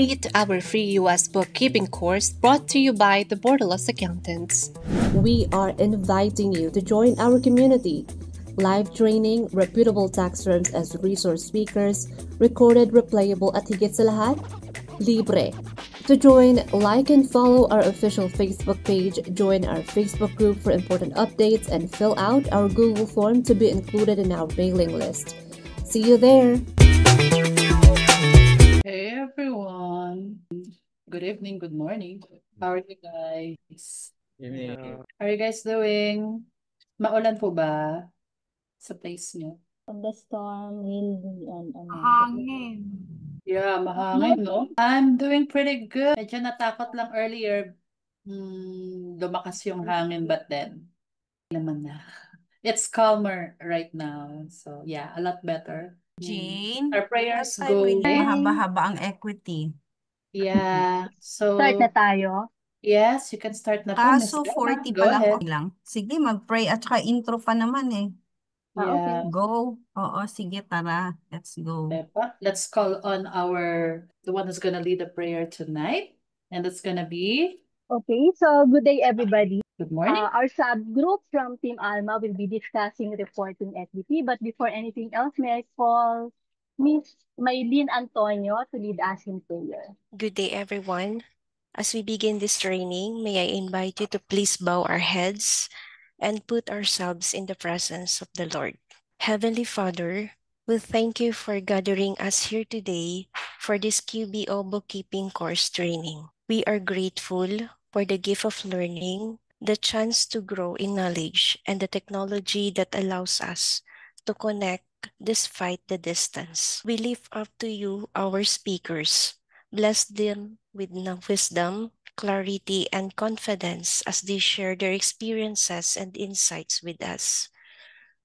Meet our free US bookkeeping course brought to you by the Borderless Accountants. We are inviting you to join our community. Live training, reputable tax firms as resource speakers, recorded replayable at higit sa lahat, libre. To join, like and follow our official Facebook page, join our Facebook group for important updates, and fill out our Google form to be included in our mailing list. See you there! Hey everyone. Good evening, good morning. How are you guys? How are you guys doing? Maulan po ba sa place niyo? Thunderstorm, windy, and Hangin. Yeah, mahangin, no? I'm doing pretty good. Medyo natakot lang earlier. Lumakas yung hangin, but then, naman na. It's calmer right now. So, yeah, a lot better. Jane, Our prayers last time go. may mahaba-haba ang equity. Yeah. So, Start na tayo. yes, you can start na po, Miss Kaso Emma. 40 Go pa lang. ahead. Okay lang. Sige, mag-pray at saka intro pa naman eh. Yeah. Okay. Go. Oo, sige, tara. Let's go. Pepa, let's call on the one who's gonna lead the prayer tonight, and it's gonna be Okay, so good day everybody. good morning. Our subgroup from Team Alma will be discussing reporting equity, but before anything else, may I call Miss Maylene Antonio to lead us in prayer. Good day, everyone. As we begin this training, may I invite you to please bow our heads and put ourselves in the presence of the Lord. Heavenly Father, we thank you for gathering us here today for this QBO bookkeeping course training. We are grateful for the gift of learning, the chance to grow in knowledge, and the technology that allows us to connect despite the distance. We lift up to you our speakers. Bless them with wisdom, clarity, and confidence as they share their experiences and insights with us.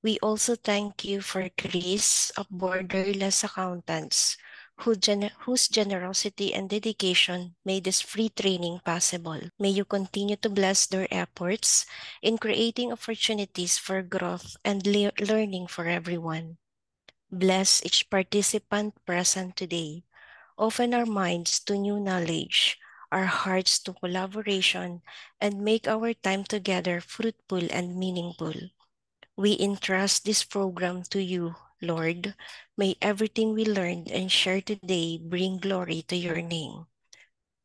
We also thank you for Chris of Borderless Accountants, whose generosity and dedication made this free training possible. May you continue to bless their efforts in creating opportunities for growth and learning for everyone. Bless each participant present today. Open our minds to new knowledge, our hearts to collaboration, and make our time together fruitful and meaningful. We entrust this program to you, Lord. May everything we learned and share today bring glory to your name.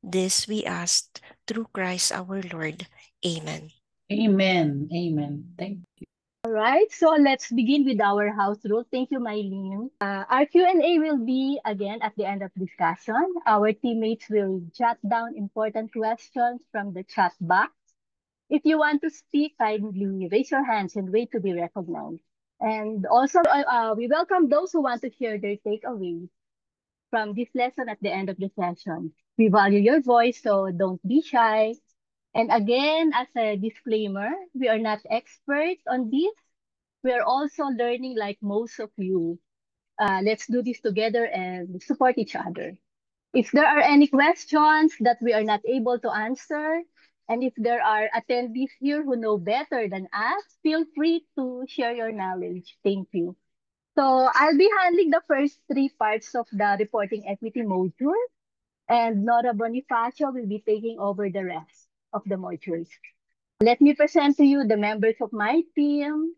This we ask through Christ our Lord. Amen. Amen. Amen. Thank you. All right, so let's begin with our house rule. Thank you, Maylene. Our Q&A will be again at the end of discussion. Our teammates will jot down important questions from the chat box. If you want to speak, kindly raise your hands and wait to be recognized. And also, we welcome those who want to share their takeaways from this lesson at the end of the session. We value your voice, so don't be shy. And again, as a disclaimer, we are not experts on this. We are also learning like most of you. Let's do this together and support each other. If there are any questions that we are not able to answer, and if there are attendees here who know better than us, feel free to share your knowledge. Thank you. So I'll be handling the first three parts of the reporting equity module, and Nora Bonifacio will be taking over the rest of the modules. Let me present to you the members of my team,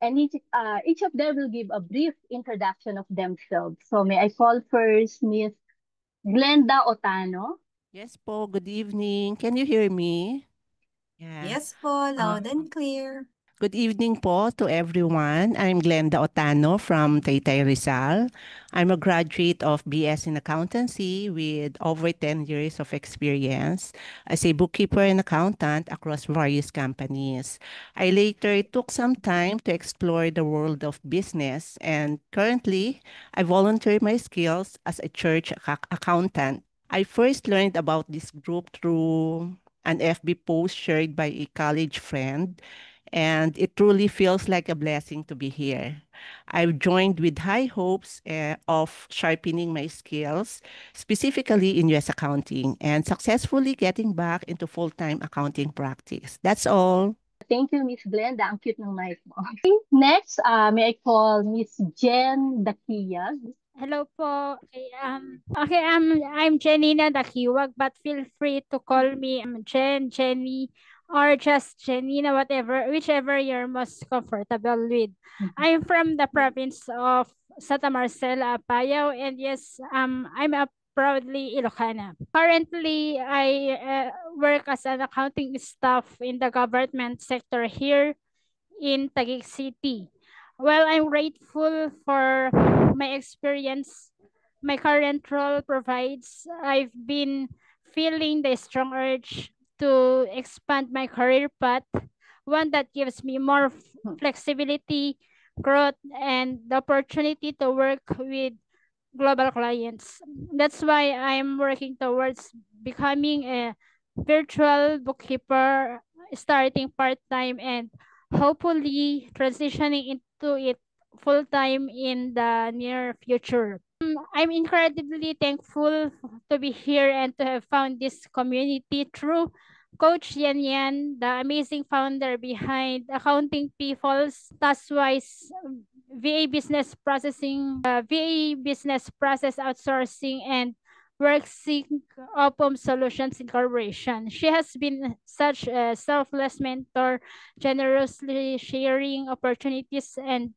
and each of them will give a brief introduction of themselves. So may I call first Miss Glenda Otano. Yes po, good evening. Can you hear me? Yeah. Yes po, loud and clear. Good evening po to everyone. I'm Glenda Otano from Taytay Rizal. I'm a graduate of BS in Accountancy with over 10 years of experience as a bookkeeper and accountant across various companies. I later took some time to explore the world of business, and currently I volunteer my skills as a church accountant. I first learned about this group through an FB post shared by a college friend, and it truly feels like a blessing to be here. I've joined with high hopes of sharpening my skills, specifically in US accounting, and successfully getting back into full-time accounting practice. That's all. Thank you, Miss Glenda. Ang cute ng mic mo. Okay, next, may I call Miss Jen Dakia. Hello po. I'm Janina Dakiwag, but feel free to call me Jenny, or just Janina, whichever you're most comfortable with. I'm from the province of Santa Marcela, Apayao, and yes, I'm a proudly Ilocana. Currently, I work as an accounting staff in the government sector here in Taguig City. Well, I'm grateful for my experience my current role provides. I've been feeling the strong urge to expand my career path, one that gives me more flexibility, growth, and the opportunity to work with global clients. That's why I'm working towards becoming a virtual bookkeeper, starting part-time and hopefully transitioning into it full-time in the near future. I'm incredibly thankful to be here and to have found this community through Coach Yan Yan, the amazing founder behind Accounting People's TaskWise VA business process outsourcing and WorkSync Opum Solutions Incorporation. She has been such a selfless mentor, generously sharing opportunities and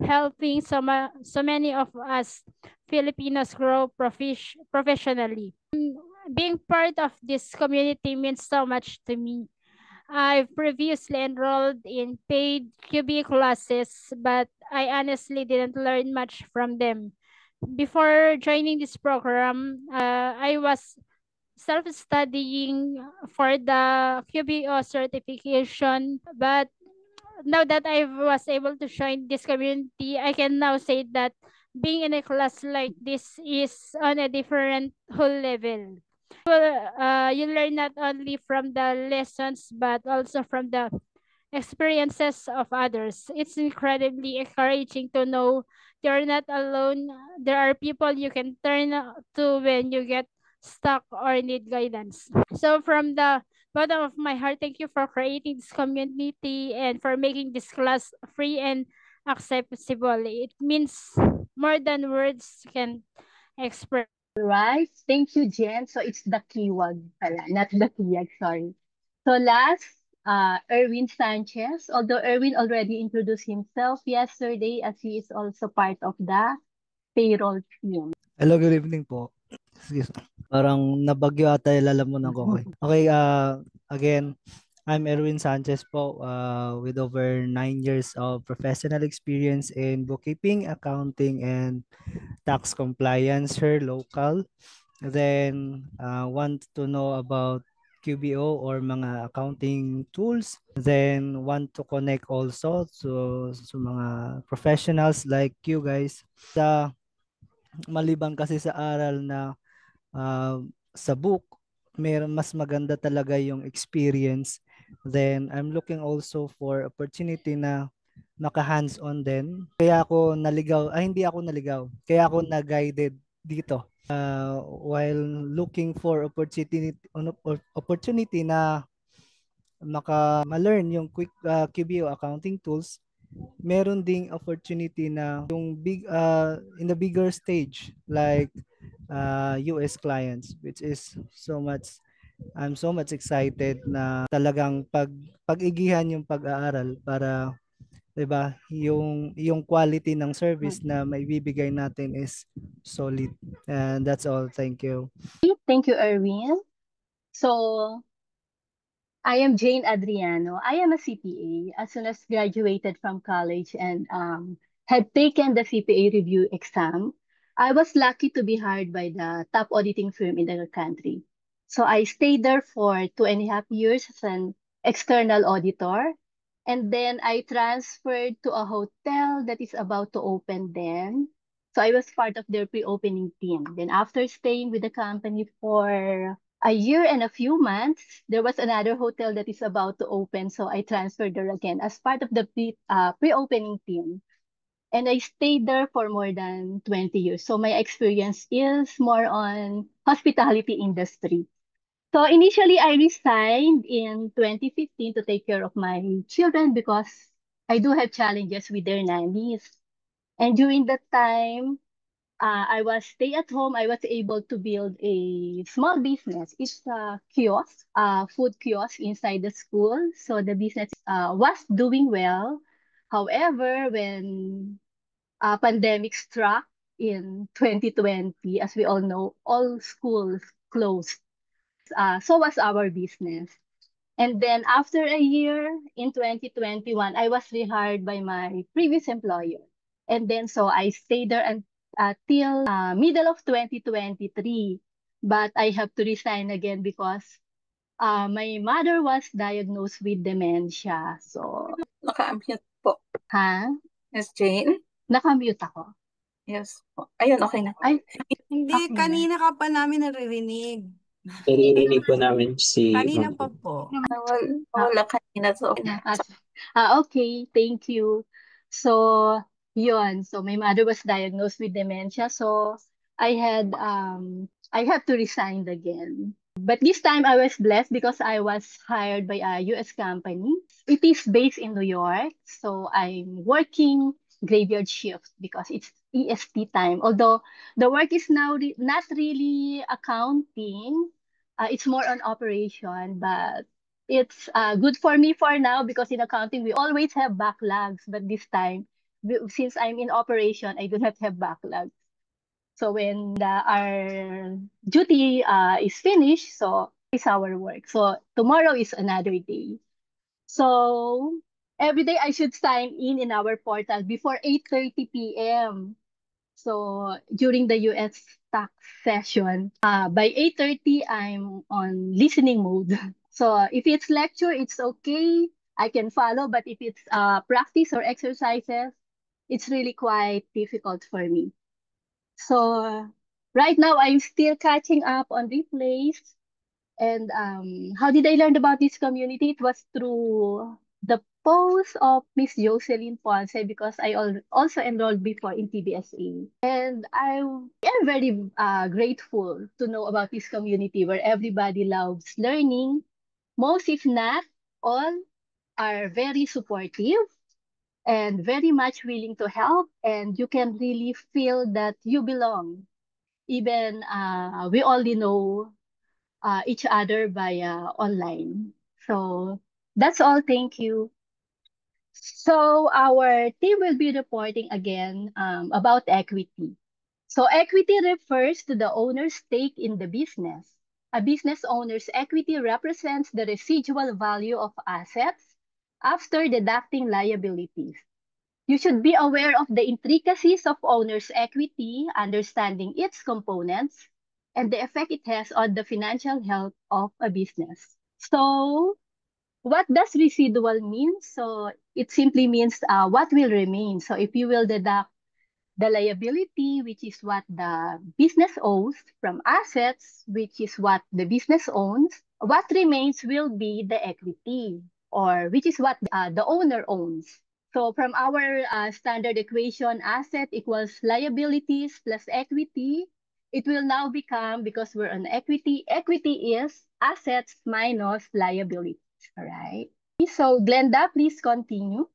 helping so many of us Filipinos grow professionally. Being part of this community means so much to me. I've previously enrolled in paid QB classes, but I honestly didn't learn much from them. Before joining this program, I was self-studying for the QBO certification, but now that I was able to join this community, I can now say that being in a class like this is on a different whole level. You learn not only from the lessons but also from the experiences of others. It's incredibly encouraging to know you're not alone. There are people you can turn to when you get stuck or need guidance. So from the bottom of my heart, thank you for creating this community and for making this class free and accessible. It means more than words can express. Right. Thank you, Jen. So it's the keyword pala, not the kiyag, sorry. So last, Erwin Sanchez. Although Erwin already introduced himself yesterday as he is also part of the payroll team. Hello, good evening po. Excuse me. Parang nabagyo ata yung lalamunan ko. Okay, again, I'm Erwin Sanchez po, with over 9 years of professional experience in bookkeeping, accounting, and tax compliance here local. Then, want to know about QBO or mga accounting tools. Then, want to connect also to mga professionals like you guys. Maliban kasi sa aral na sa book, mas maganda talaga yung experience. Then I'm looking also for opportunity na maka-hands-on din. Kaya ako naligaw, hindi ako naligaw. Kaya ako na-guided dito. While looking for opportunity na ma-learn yung quick QBO accounting tools, meron ding opportunity na yung in the bigger stage like US clients, which is I'm so much excited na talagang pag-igihan yung pag-aaral para 'di ba yung quality ng service na maibibigay natin is solid. And that's all. Thank you. Thank you, Erwin. So I am Jane Adriano. I am a CPA as soon as graduated from college and had taken the CPA review exam. I was lucky to be hired by the top auditing firm in the country. So I stayed there for 2.5 years as an external auditor. And then I transferred to a hotel that is about to open then. So I was part of their pre-opening team. Then after staying with the company for a year and a few months, there was another hotel that is about to open. So I transferred there again as part of the pre-opening team. And I stayed there for more than 20 years. So my experience is more on hospitality industry. So initially, I resigned in 2015 to take care of my children because I do have challenges with their nannies. And during that time, I was stay at home. I was able to build a small business. It's a kiosk, food kiosk inside the school. So the business was doing well. However, when pandemic struck in 2020, as we all know, all schools closed. So was our business. And then after a year in 2021, I was rehired by my previous employer. And then so I stayed there till middle of 2023. But I have to resign again because my mother was diagnosed with dementia. So, Naka-unmute po. ha? Miss Jane? Nakamute ako. Yes po. Ayun, okay na. Ay, Hindi, okay na. kanina ka pa namin naririnig. Naririnig po namin si Kanina Ma'am. pa po. Wala kanina. So, okay na. Okay, thank you. So, yun. So, my mother was diagnosed with dementia. So, I have to resign again. But this time I was blessed because I was hired by a US company. It is based in New York. So, I'm working graveyard shift because it's EST time. Although the work is now not really accounting, it's more on operation, but it's good for me for now because in accounting we always have backlogs, but this time since I'm in operation I do not have backlogs. So when our duty is finished, so is our work. So tomorrow is another day. So every day I should sign in our portal before 8:30 p.m. So during the US tax session, by 8:30 I'm on listening mode. So if it's lecture, it's okay. I can follow, but if it's practice or exercises, it's really quite difficult for me. So right now I'm still catching up on replays. And how did I learn about this community? It was through the post of Miss Jocelyn Ponce because I also enrolled before in TBSA. And I am very grateful to know about this community where everybody loves learning. Most, if not all, are very supportive and very much willing to help. And you can really feel that you belong. Even we only know each other via online. So that's all. Thank you. So our team will be reporting again about equity. So equity refers to the owner's stake in the business. A business owner's equity represents the residual value of assets after deducting liabilities. You should be aware of the intricacies of owner's equity, understanding its components, and the effect it has on the financial health of a business. So, what does residual mean? So, it simply means what will remain. So, if you will deduct the liability, which is what the business owes, from assets, which is what the business owns, what remains will be the equity, or which is what the owner owns. So from our standard equation, asset equals liabilities plus equity, it will now become, because we're on equity, equity is assets minus liabilities. All right. So Glenda, please continue.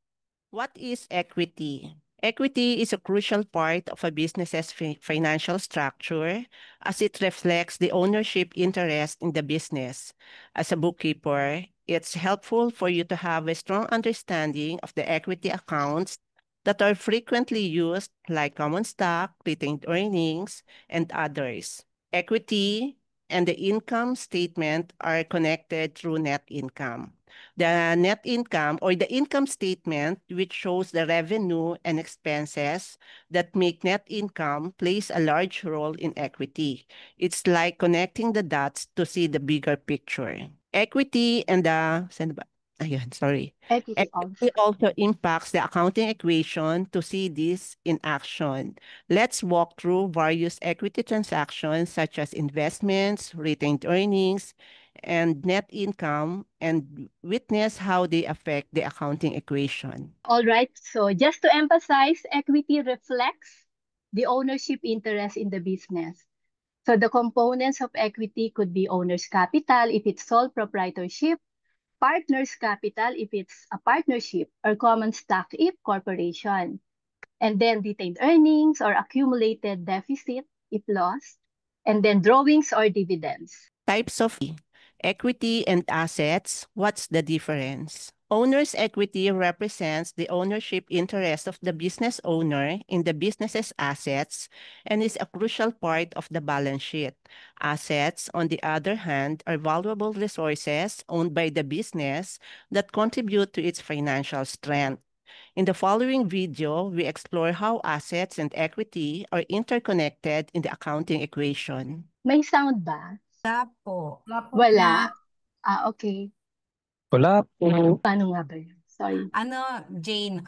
What is equity? Equity is a crucial part of a business's financial structure as it reflects the ownership interest in the business. As a bookkeeper, it's helpful for you to have a strong understanding of the equity accounts that are frequently used, like common stock, retained earnings, and others. Equity and the income statement are connected through net income. The net income or the income statement, which shows the revenue and expenses that make net income, plays a large role in equity. It's like connecting the dots to see the bigger picture. Equity and the, saan ba? Ayun, sorry. Equity Equity also impacts the accounting equation to see this in action. Let's walk through various equity transactions such as investments, retained earnings, and net income and witness how they affect the accounting equation. All right. So just to emphasize, equity reflects the ownership interest in the business. So the components of equity could be owner's capital if it's sole proprietorship, partner's capital if it's a partnership, or common stock if corporation. and then retained earnings or accumulated deficit if lost, and then drawings or dividends. Types of equity and assets. What's the difference? Owner's equity represents the ownership interest of the business owner in the business's assets and is a crucial part of the balance sheet. Assets, on the other hand, are valuable resources owned by the business that contribute to its financial strength. In the following video, we explore how assets and equity are interconnected in the accounting equation. May sound ba? Wala po. Wala. Okay. Wala po. Paano nga ba yun? Sorry. Jane,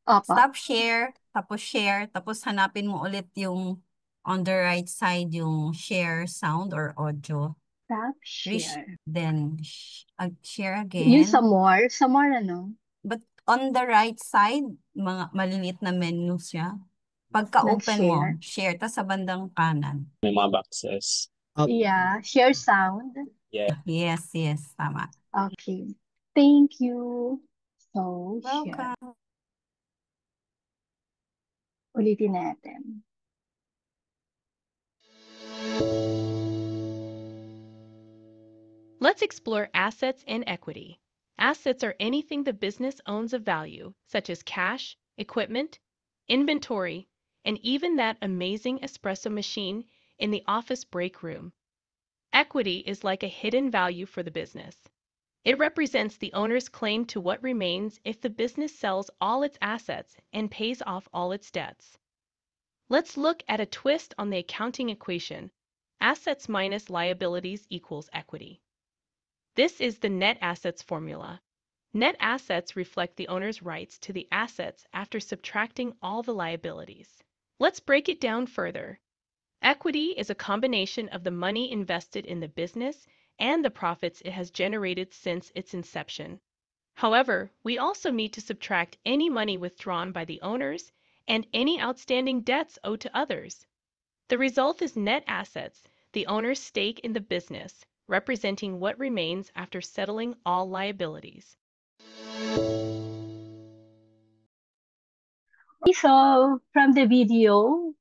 Opo. stop share, tapos hanapin mo ulit yung on the right side yung share sound or audio. Stop share. Then share Yung again. some more ano? But on the right side, mga maliliit na menu siya. Pagka-open mo, share, tas sa bandang kanan. May mga boxes. Yeah, share sound. Yeah. Yes, tama. Okay. Thank you. So, share. Welcome. Ulitin natin. Let's explore assets and equity. Assets are anything the business owns of value, such as cash, equipment, inventory, and even that amazing espresso machine in the office break room. Equity is like a hidden value for the business. It represents the owner's claim to what remains if the business sells all its assets and pays off all its debts. Let's look at a twist on the accounting equation. Assets minus liabilities equals equity. This is the net assets formula. Net assets reflect the owner's rights to the assets after subtracting all the liabilities. Let's break it down further. Equity is a combination of the money invested in the business and the profits it has generated since its inception. However, we also need to subtract any money withdrawn by the owners and any outstanding debts owed to others. The result is net assets, the owner's stake in the business, representing what remains after settling all liabilities. So, from the video,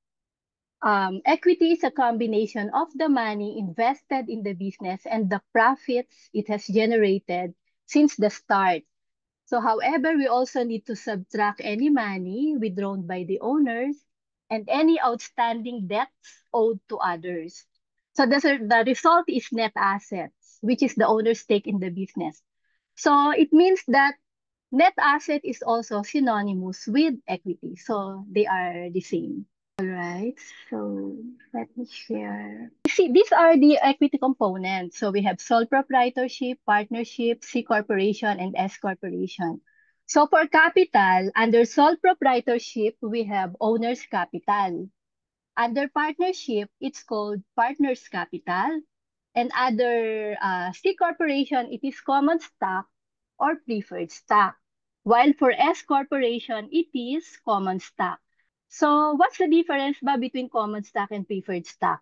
equity is a combination of the money invested in the business and the profits it has generated since the start. So, however, we also need to subtract any money withdrawn by the owners and any outstanding debts owed to others. So, the result is net assets, which is the owner's stake in the business. So, it means that net asset is also synonymous with equity. So, they are the same. All right, so let me share. See, these are the equity components. So we have sole proprietorship, partnership, C corporation, and S corporation. So for capital, under sole proprietorship, we have owner's capital. Under partnership, it's called partner's capital. And under C corporation, it is common stock or preferred stock. While for S corporation, it is common stock. So what's the difference between common stock and preferred stock?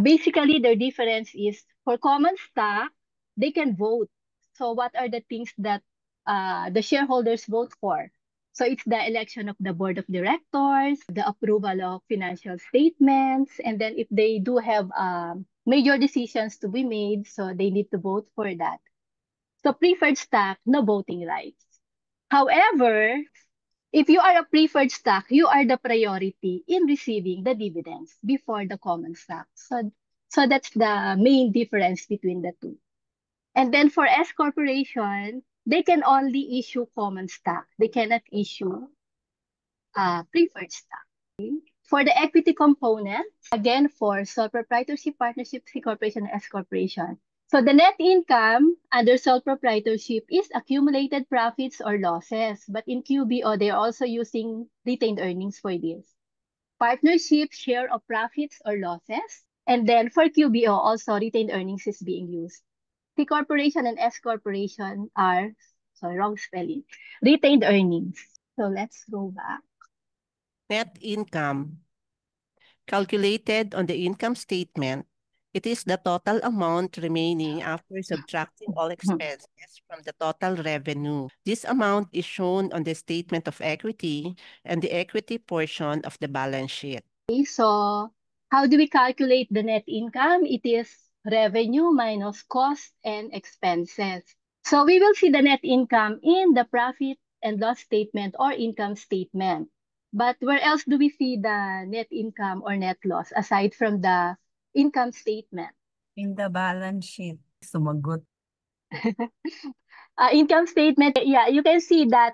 Basically, their difference is for common stock, they can vote. So what are the things that the shareholders vote for? So it's the election of the board of directors, the approval of financial statements, and then if they do have major decisions to be made, so they need to vote for that. So preferred stock, no voting rights. However, if you are a preferred stock, you are the priority in receiving the dividends before the common stock. So that's the main difference between the two. And then for S corporation, they can only issue common stock. They cannot issue preferred stock. Okay? For the equity component, again, for sole proprietorship, partnership, C corporation, and S corporation. So the net income under sole proprietorship is accumulated profits or losses. But in QBO, they're also using retained earnings for this. Partnership, share of profits or losses. And then for QBO, also retained earnings is being used. C corporation and S corporation are, sorry, wrong spelling, retained earnings. So let's go back. Net income, calculated on the income statement, It is the total amount remaining after subtracting all expenses from the total revenue. This amount is shown on the statement of equity and the equity portion of the balance sheet. Okay, so how do we calculate the net income? It is revenue minus cost and expenses. So we will see the net income in the profit and loss statement or income statement. But where else do we see the net income or net loss aside from the income statement? In the balance sheet. Sumagot. Income statement, yeah, you can see that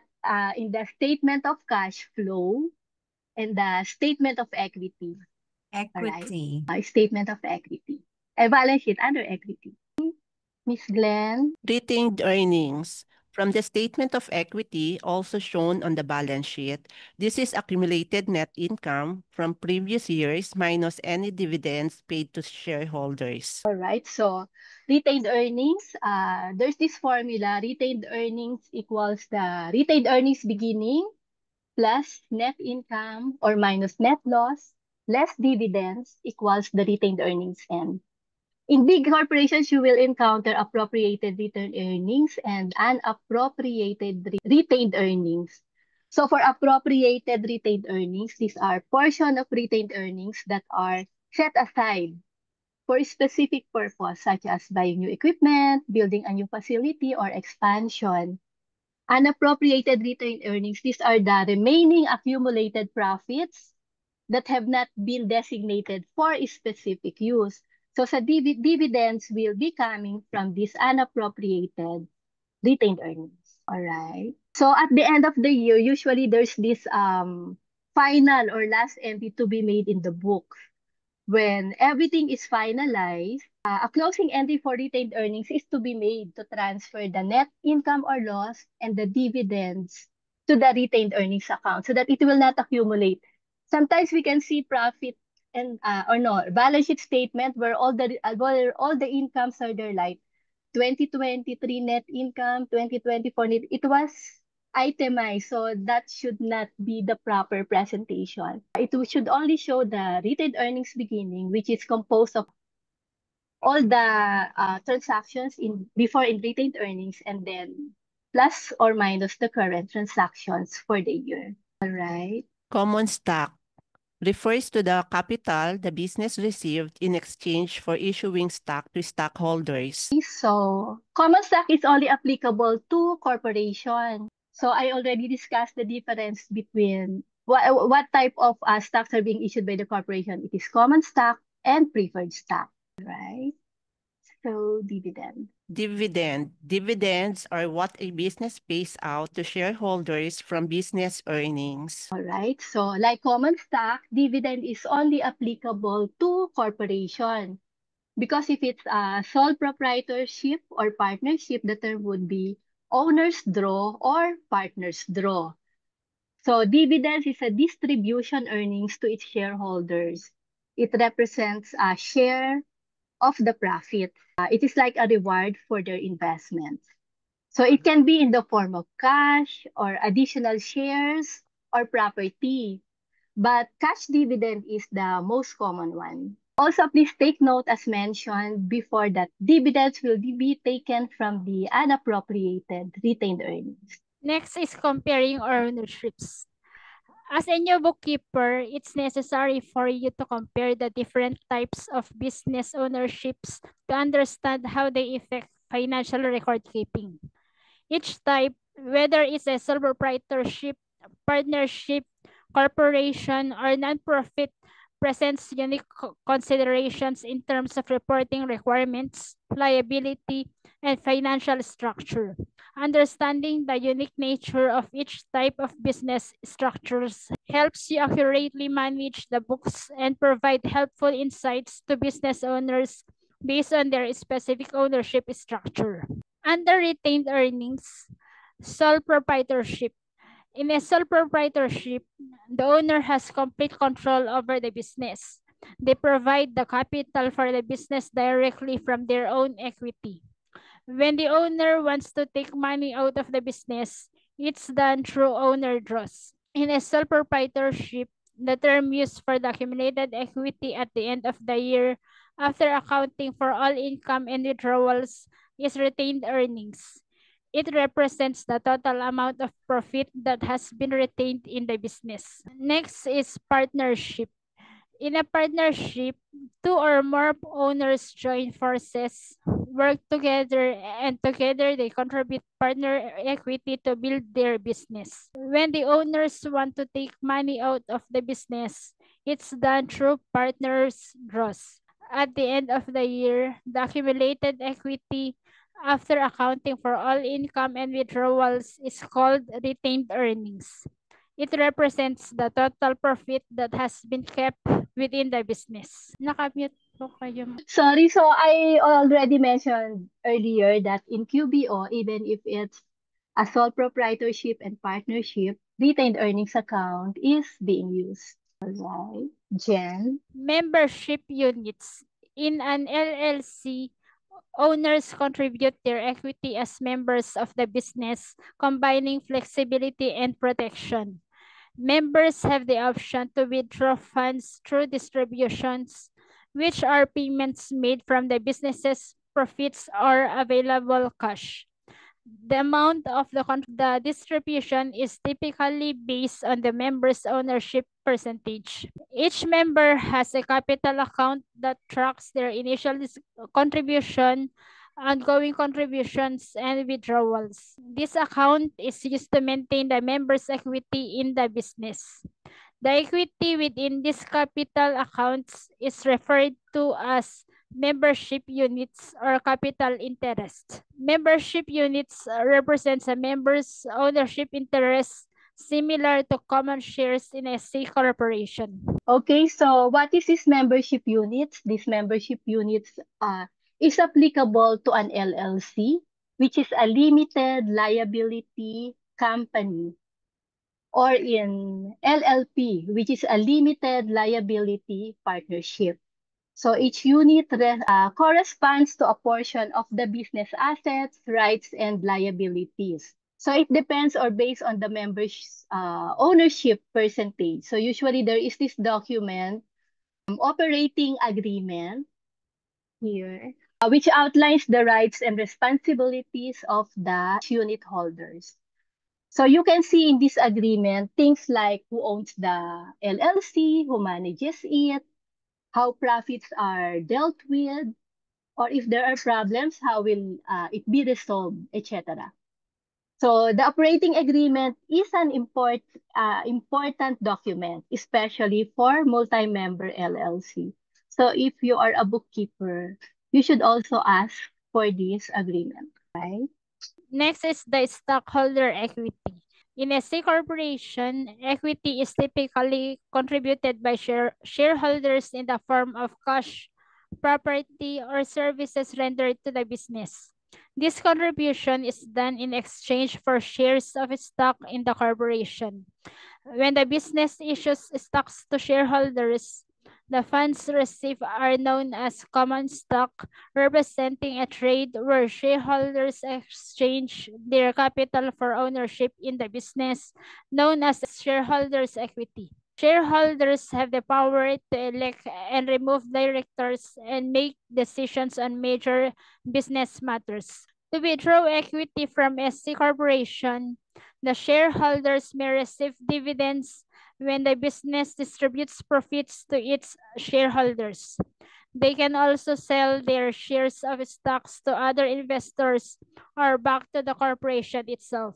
in the statement of cash flow and the statement of equity. Equity. All right? Statement of equity. A balance sheet under equity. Miss Glenn? Retained earnings. From the statement of equity also shown on the balance sheet, this is accumulated net income from previous years minus any dividends paid to shareholders. All right, so retained earnings, there's this formula, retained earnings equals the retained earnings beginning plus net income or minus net loss less dividends equals the retained earnings end. In big corporations, you will encounter appropriated retained earnings and unappropriated retained earnings. So for appropriated retained earnings, these are portion of retained earnings that are set aside for a specific purpose, such as buying new equipment, building a new facility, or expansion. Unappropriated retained earnings, these are the remaining accumulated profits that have not been designated for a specific use. So sa dividends will be coming from this unappropriated retained earnings. All right. So at the end of the year, usually there's this final or last entry to be made in the book. When everything is finalized, a closing entry for retained earnings is to be made to transfer the net income or loss and the dividends to the retained earnings account so that it will not accumulate. Sometimes we can see profit and balance sheet statement where all the incomes are there, like 2023 net income, 2024 net. It was itemized, so that should not be the proper presentation. It should only show the retained earnings beginning, which is composed of all the transactions before in retained earnings, and then plus or minus the current transactions for the year. All right. Common stock refers to the capital the business received in exchange for issuing stock to stockholders. So common stock is only applicable to corporation. So I already discussed the difference between what type of stocks are being issued by the corporation. It is common stock and preferred stock, right? So dividend. Dividends are what a business pays out to shareholders from business earnings. All right. So like common stock, dividend is only applicable to corporation. Because if it's a sole proprietorship or partnership, the term would be owner's draw or partner's draw. So dividends is a distribution earnings to its shareholders. It represents a share of the profit. It is like a reward for their investments. So it can be in the form of cash or additional shares or property. But cash dividend is the most common one. Also, please take note, as mentioned before, that dividends will be taken from the unappropriated retained earnings. Next is comparing ownerships. As a new bookkeeper, it's necessary for you to compare the different types of business ownerships to understand how they affect financial record keeping. Each type, whether it's a sole proprietorship, partnership, corporation, or nonprofit, presents unique considerations in terms of reporting requirements, liability, and financial structure. Understanding the unique nature of each type of business structures helps you accurately manage the books and provide helpful insights to business owners based on their specific ownership structure. Under retained earnings, sole proprietorship. In a sole proprietorship, the owner has complete control over the business. They provide the capital for the business directly from their own equity. When the owner wants to take money out of the business, it's done through owner draws. In a sole proprietorship, the term used for the accumulated equity at the end of the year after accounting for all income and withdrawals, is retained earnings. It represents the total amount of profit that has been retained in the business. Next is partnership. In a partnership, two or more owners join forces, work together, and together they contribute partner equity to build their business. When the owners want to take money out of the business, it's done through partners' draws. At the end of the year, the accumulated equity after accounting for all income and withdrawals is called retained earnings. It represents the total profit that has been kept within the business. Nakamute po kayo. Sorry, so I already mentioned earlier that in QBO, even if it's a sole proprietorship and partnership, retained earnings account is being used. All right. Jen? Membership units. In an LLC, owners contribute their equity as members of the business, combining flexibility and protection. Members have the option to withdraw funds through distributions, which are payments made from the business's profits or available cash. The amount of the distribution is typically based on the member's ownership percentage. Each member has a capital account that tracks their initial contribution, ongoing contributions, and withdrawals. This account is used to maintain the member's equity in the business. The equity within these capital accounts is referred to as membership units or capital interest. Membership units represents a member's ownership interest similar to common shares in a C corporation. Okay, so what is this membership units? This membership units is applicable to an LLC, which is a limited liability company, or in LLP, which is a limited liability partnership. So each unit corresponds to a portion of the business assets, rights, and liabilities. So it depends or based on the members' ownership percentage. So usually there is this document, operating agreement here, which outlines the rights and responsibilities of the unit holders. So you can see in this agreement things like who owns the LLC, who manages it, how profits are dealt with, or if there are problems, how will it be resolved, etc. So the operating agreement is an important document, especially for multi-member LLC. So if you are a bookkeeper, you should also ask for this agreement, right? Next is the stockholder equity. In a C corporation, equity is typically contributed by shareholders in the form of cash, property, or services rendered to the business. This contribution is done in exchange for shares of stock in the corporation. When the business issues stocks to shareholders, the funds received are known as common stock, representing a trade where shareholders exchange their capital for ownership in the business, known as shareholders' equity. Shareholders have the power to elect and remove directors and make decisions on major business matters. To withdraw equity from a C corporation, the shareholders may receive dividends when the business distributes profits to its shareholders. They can also sell their shares of stocks to other investors or back to the corporation itself.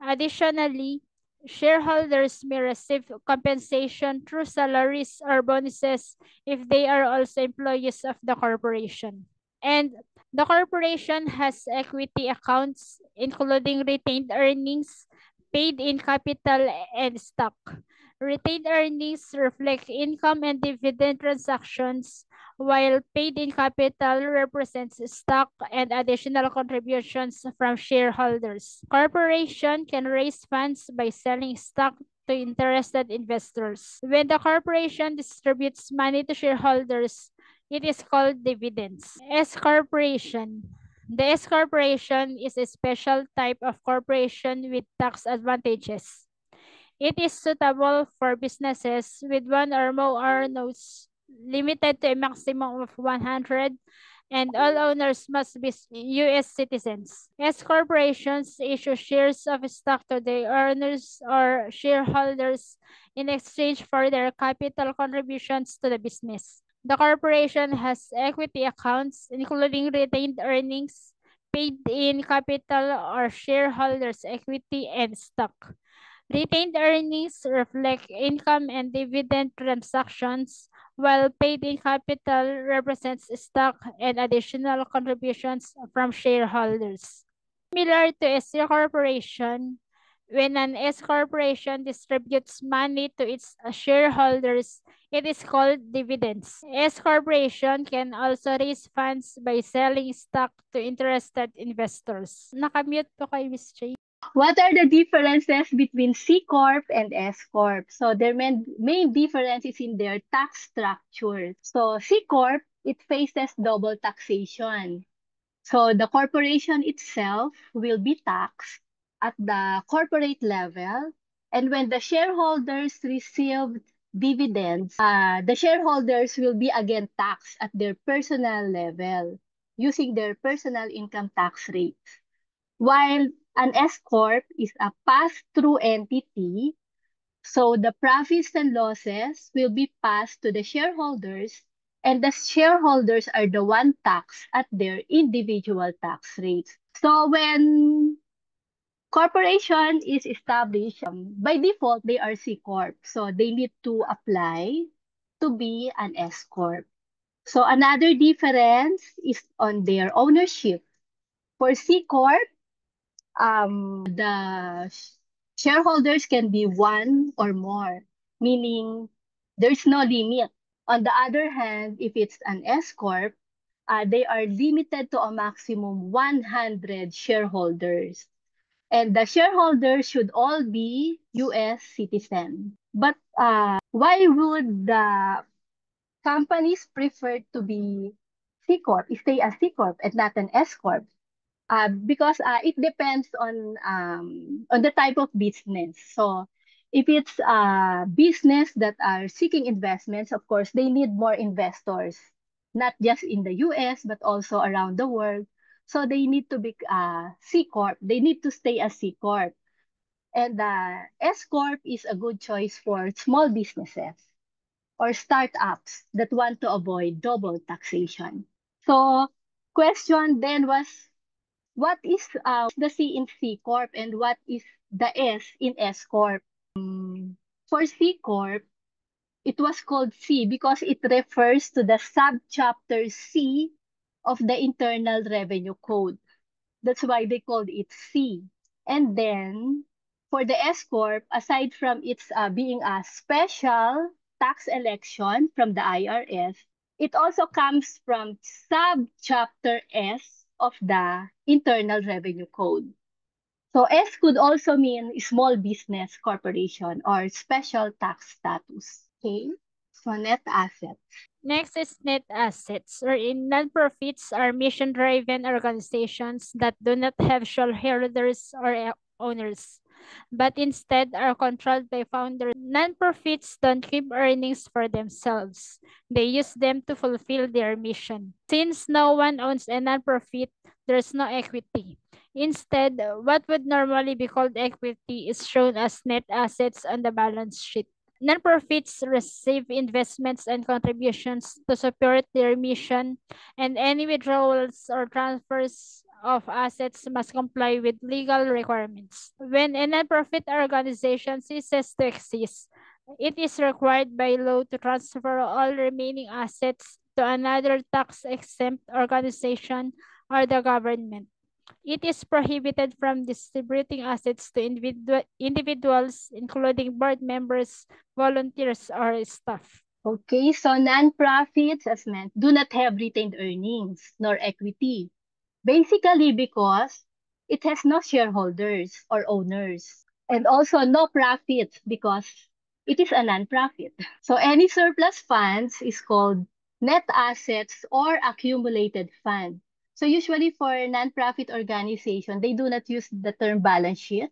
Additionally, shareholders may receive compensation through salaries or bonuses if they are also employees of the corporation. And the corporation has equity accounts, including retained earnings, paid in capital, and stock. Retained earnings reflect income and dividend transactions, while paid in capital represents stock and additional contributions from shareholders. Corporation can raise funds by selling stock to interested investors. When the corporation distributes money to shareholders, it is called dividends. S corporation. The S corporation is a special type of corporation with tax advantages. It is suitable for businesses with one or more notes limited to a maximum of 100, and all owners must be U.S. citizens. S corporations issue shares of stock to their owners or shareholders in exchange for their capital contributions to the business. The corporation has equity accounts, including retained earnings, paid-in capital or shareholders' equity, and stock. Retained earnings reflect income and dividend transactions, while paid-in capital represents stock and additional contributions from shareholders. Similar to a C corporation, when an S corporation distributes money to its shareholders, it is called dividends. S corporation can also raise funds by selling stock to interested investors. Nakamute po kay Ms. J. What are the differences between C Corp and S Corp? So their main difference is in their tax structure. So C Corp, it faces double taxation. So the corporation itself will be taxed at the corporate level, and when the shareholders receive dividends, the shareholders will be again taxed at their personal level using their personal income tax rates. While an S Corp is a pass-through entity, so the profits and losses will be passed to the shareholders, and the shareholders are the one taxed at their individual tax rates. So when corporation is established, by default, they are C Corp. So they need to apply to be an S Corp. So another difference is on their ownership. For C Corp, the shareholders can be one or more, meaning there's no limit. On the other hand, if it's an S Corp, they are limited to a maximum 100 shareholders. And the shareholders should all be U.S. citizens. But why would the companies prefer to be C Corp, stay as C Corp and not an S Corp? Because it depends on the type of business. So if it's a business that are seeking investments, of course, they need more investors, not just in the US, but also around the world. So they need to be C Corp. They need to stay as C Corp. And S Corp is a good choice for small businesses or startups that want to avoid double taxation. So question then was, what is the C in C Corp and what is the S in S Corp? For C Corp, it was called C because it refers to the subchapter C of the Internal Revenue Code. That's why they called it C. And then for the S Corp, aside from its being a special tax election from the IRS, it also comes from subchapter S of the Internal Revenue Code. So S could also mean small business corporation or special tax status. Okay, so net assets. Next is net assets, wherein nonprofits are mission-driven organizations that do not have shareholders or owners, but instead are controlled by founders. Nonprofits don't keep earnings for themselves. They use them to fulfill their mission. Since no one owns a nonprofit, there's no equity. Instead, what would normally be called equity is shown as net assets on the balance sheet. Nonprofits receive investments and contributions to support their mission, and any withdrawals or transfers of assets must comply with legal requirements. When a nonprofit organization ceases to exist, it is required by law to transfer all remaining assets to another tax-exempt organization or the government. It is prohibited from distributing assets to individuals, including board members, volunteers, or staff. Okay, so non-profits, as meant, do not have retained earnings nor equity. Basically because it has no shareholders or owners. And also no profits because it is a non-profit. So any surplus funds is called net assets or accumulated fund. So usually for non-profit organization, they do not use the term balance sheet.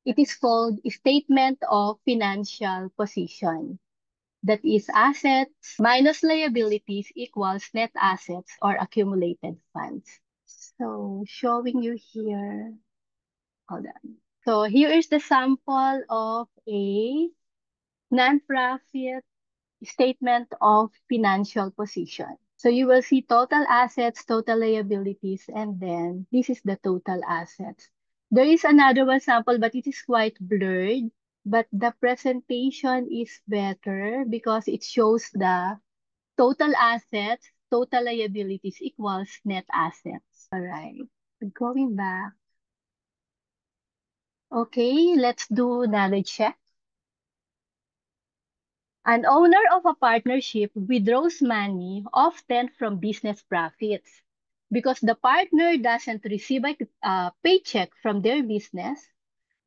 It is called statement of financial position. That is assets minus liabilities equals net assets or accumulated funds. So showing you here, hold on. So here is the sample of a nonprofit statement of financial position. So you will see total assets, total liabilities, and then this is the total assets. There is another one sample, but it is quite blurred. But the presentation is better because it shows the total assets, total liabilities equals net assets. All right. Going back. Okay, let's do knowledge check. An owner of a partnership withdraws money often from business profits because the partner doesn't receive a paycheck from their business.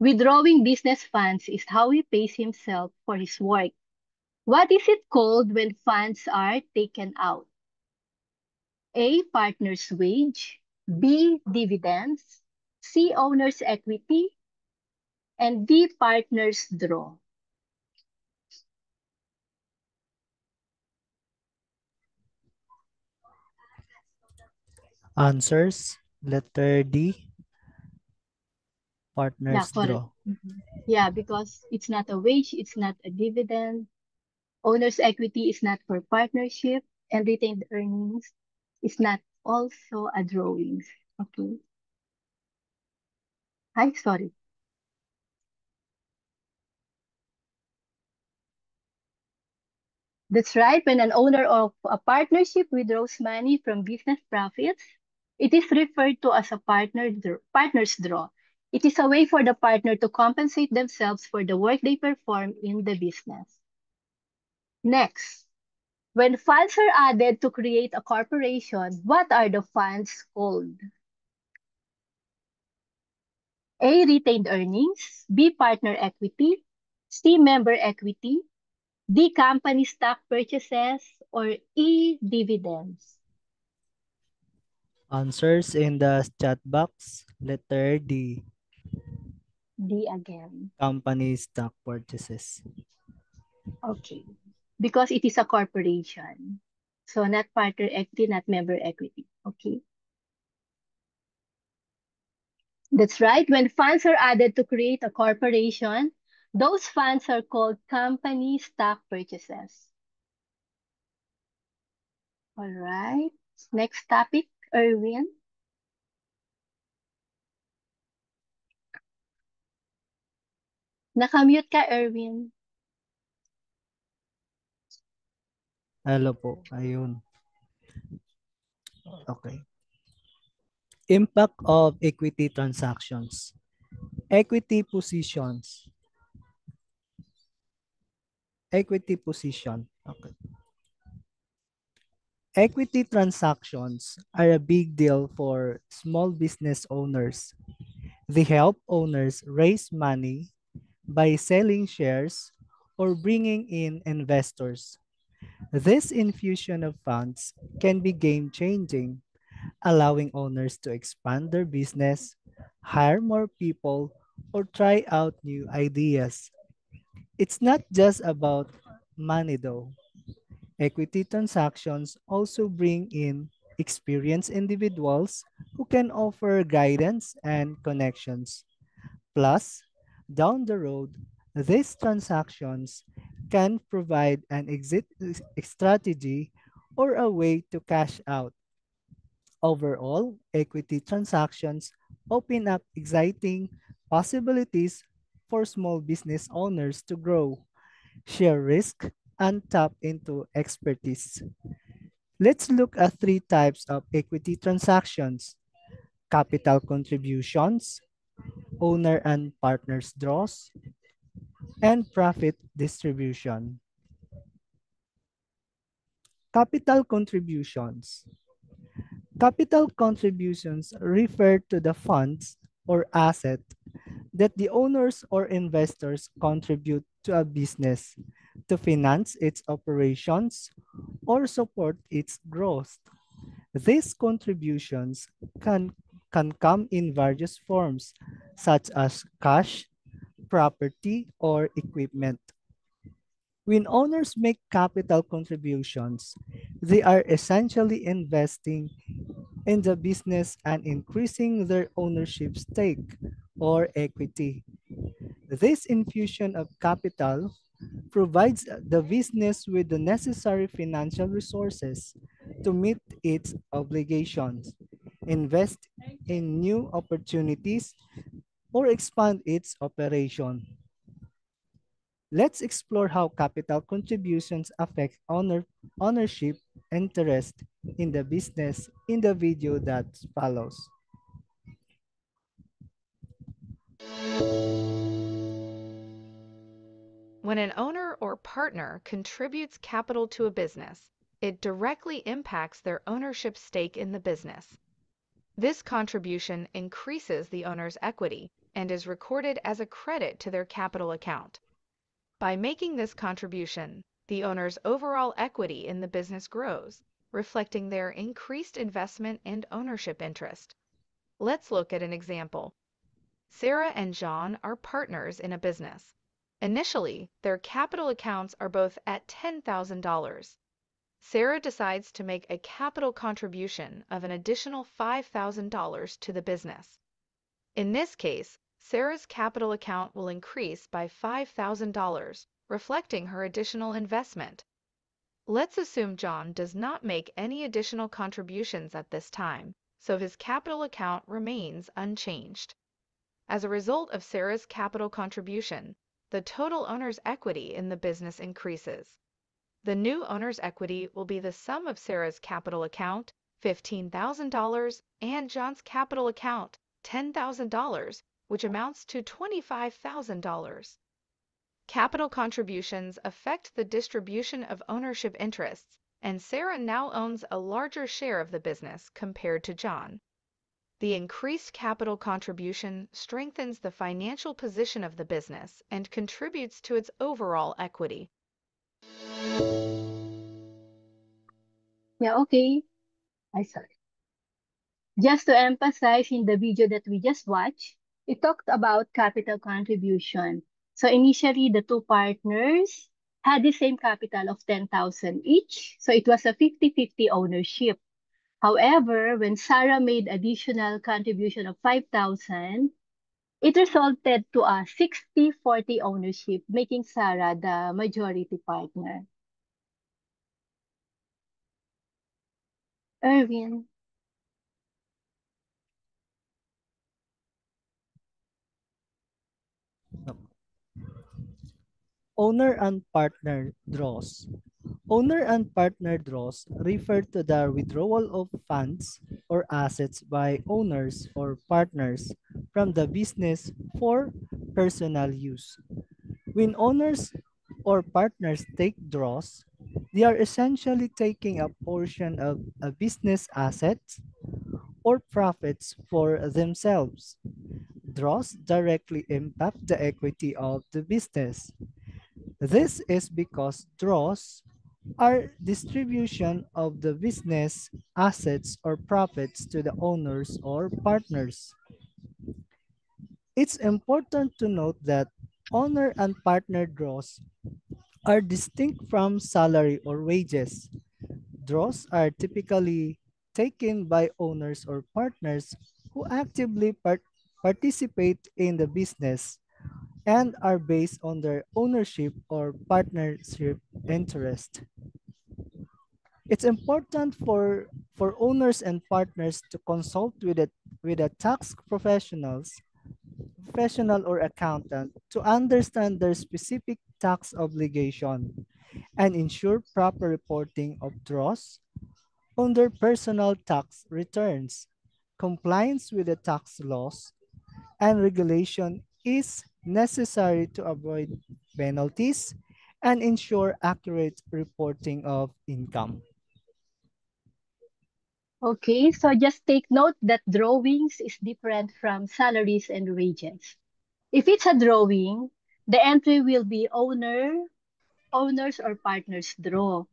Withdrawing business funds is how he pays himself for his work. What is it called when funds are taken out? A. Partner's wage. B. Dividends. C. Owner's equity. And D. Partner's draw. Answers, letter D, Yeah, partners correct. draw. Yeah, because it's not a wage, it's not a dividend. Owner's equity is not for partnership, and retained earnings is not also a drawings. Okay. Hi, sorry. That's right. When an owner of a partnership withdraws money from business profits, it is referred to as a partner's draw. It is a way for the partner to compensate themselves for the work they perform in the business. Next, when funds are added to create a corporation, what are the funds called? A. Retained earnings. B. Partner equity. C. Member equity. D. Company stock purchases. Or E. Dividends. Answers in the chat box, letter D, D again. company stock purchases. Okay. Because it is a corporation. So not partner equity, not member equity. Okay. That's right. When funds are added to create a corporation, those funds are called company stock purchases. All right. Next topic, Erwin. Nakamute ka, Erwin. Hello po, ayun. Okay. Impact of equity transactions. Equity positions. Equity position. Okay. Equity transactions are a big deal for small business owners. They help owners raise money by selling shares or bringing in investors. This infusion of funds can be game-changing, allowing owners to expand their business, hire more people, or try out new ideas. It's not just about money though. Equity transactions also bring in experienced individuals who can offer guidance and connections. Plus, down the road, these transactions can provide an exit strategy or a way to cash out. Overall, equity transactions open up exciting possibilities for small business owners to grow, share risk, and tap into expertise. Let's look at three types of equity transactions: capital contributions, owner and partners draws, and profit distribution. Capital contributions. Capital contributions refer to the funds or asset that the owners or investors contribute to a business to finance its operations or support its growth. These contributions can come in various forms, such as cash, property, or equipment. When owners make capital contributions, they are essentially investing in the business and increasing their ownership stake or equity. This infusion of capital provides the business with the necessary financial resources to meet its obligations, invest in new opportunities, or expand its operation. Let's explore how capital contributions affect ownership interest in the business in the video that follows. When an owner or partner contributes capital to a business, it directly impacts their ownership stake in the business. This contribution increases the owner's equity and is recorded as a credit to their capital account. By making this contribution, the owner's overall equity in the business grows, reflecting their increased investment and ownership interest. Let's look at an example. Sarah and John are partners in a business. Initially, their capital accounts are both at $10,000. Sarah decides to make a capital contribution of an additional $5,000 to the business. In this case, Sarah's capital account will increase by $5,000, reflecting her additional investment. Let's assume John does not make any additional contributions at this time, so his capital account remains unchanged. As a result of Sarah's capital contribution, the total owner's equity in the business increases. The new owner's equity will be the sum of Sarah's capital account, $15,000, and John's capital account, $10,000, which amounts to $25,000. Capital contributions affect the distribution of ownership interests, and Sarah now owns a larger share of the business compared to John. The increased capital contribution strengthens the financial position of the business and contributes to its overall equity. Yeah, okay. Sorry. Just to emphasize, in the video that we just watched, it talked about capital contribution. So initially, the two partners had the same capital of 10,000 each. So it was a 50-50 ownership. However, when Sarah made additional contribution of 5,000, it resulted to a 60-40 ownership, making Sarah the majority partner. Erwin. Owner and partner draws. Owner and partner draws refer to the withdrawal of funds or assets by owners or partners from the business for personal use. When owners or partners take draws, they are essentially taking a portion of a business assets or profits for themselves. Draws directly impact the equity of the business. This is because draws are distribution of the business assets or profits to the owners or partners. It's important to note that owner and partner draws are distinct from salary or wages. Draws are typically taken by owners or partners who actively participate in the business and are based on their ownership or partnership interest. It's important for owners and partners to consult with a tax professional or accountant to understand their specific tax obligation and ensure proper reporting of draws on their personal tax returns. Compliance with the tax laws and regulation is necessary to avoid penalties and ensure accurate reporting of income. Okay, so just take note that drawings is different from salaries and wages. If it's a drawing, the entry will be owners or partners draw,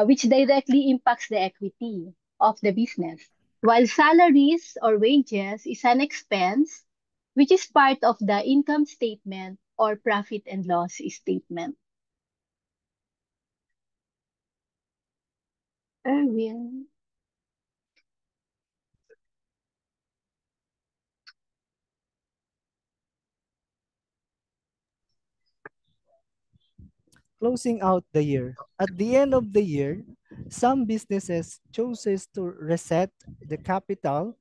which directly impacts the equity of the business. While salaries or wages is an expense, which is part of the income statement or profit and loss statement. Erwin. Closing out the year. At the end of the year, some businesses chooses to reset the capital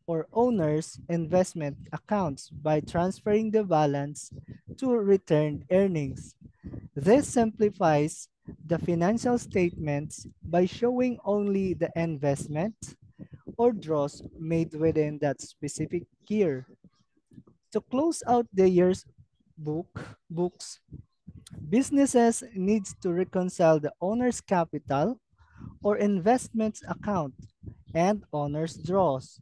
or owner's investment accounts by transferring the balance to retained earnings. This simplifies the financial statements by showing only the investment or draws made within that specific year. To close out the year's books, businesses needs to reconcile the owner's capital or investments account and owner's draws.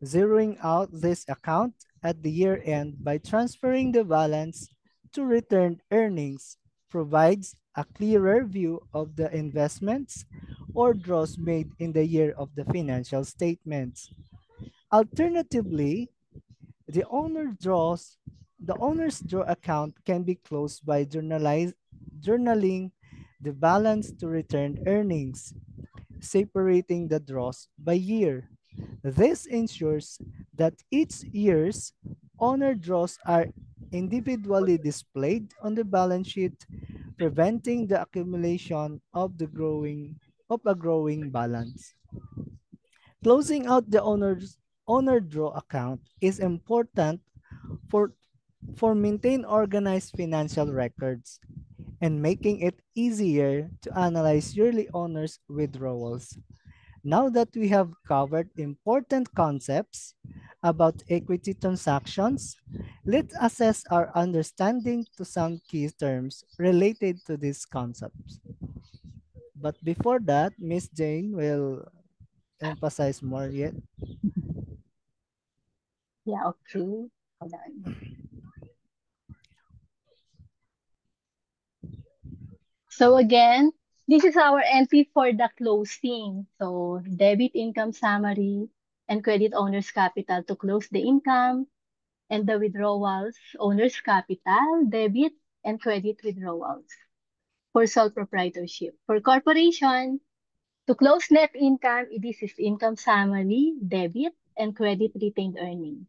Zeroing out this account at the year end by transferring the balance to returned earnings provides a clearer view of the investments or draws made in the year of the financial statements. Alternatively, the owner's draw account can be closed by journaling the balance to returned earnings, separating the draws by year. This ensures that each year's owner draws are individually displayed on the balance sheet, preventing the accumulation of a growing balance. Closing out the owner draw account is important for maintain organized financial records and making it easier to analyze yearly owners withdrawals. Now that we have covered important concepts about equity transactions, let's assess our understanding to some key terms related to these concepts. But before that, Miss Jane will emphasize more yet. Yeah, okay. Hold on. So again, this is our entry for the closing. So debit income summary and credit owner's capital to close the income, and the withdrawals, owner's capital, debit, and credit withdrawals for sole proprietorship. For corporation, to close net income, this is income summary, debit, and credit retained earnings.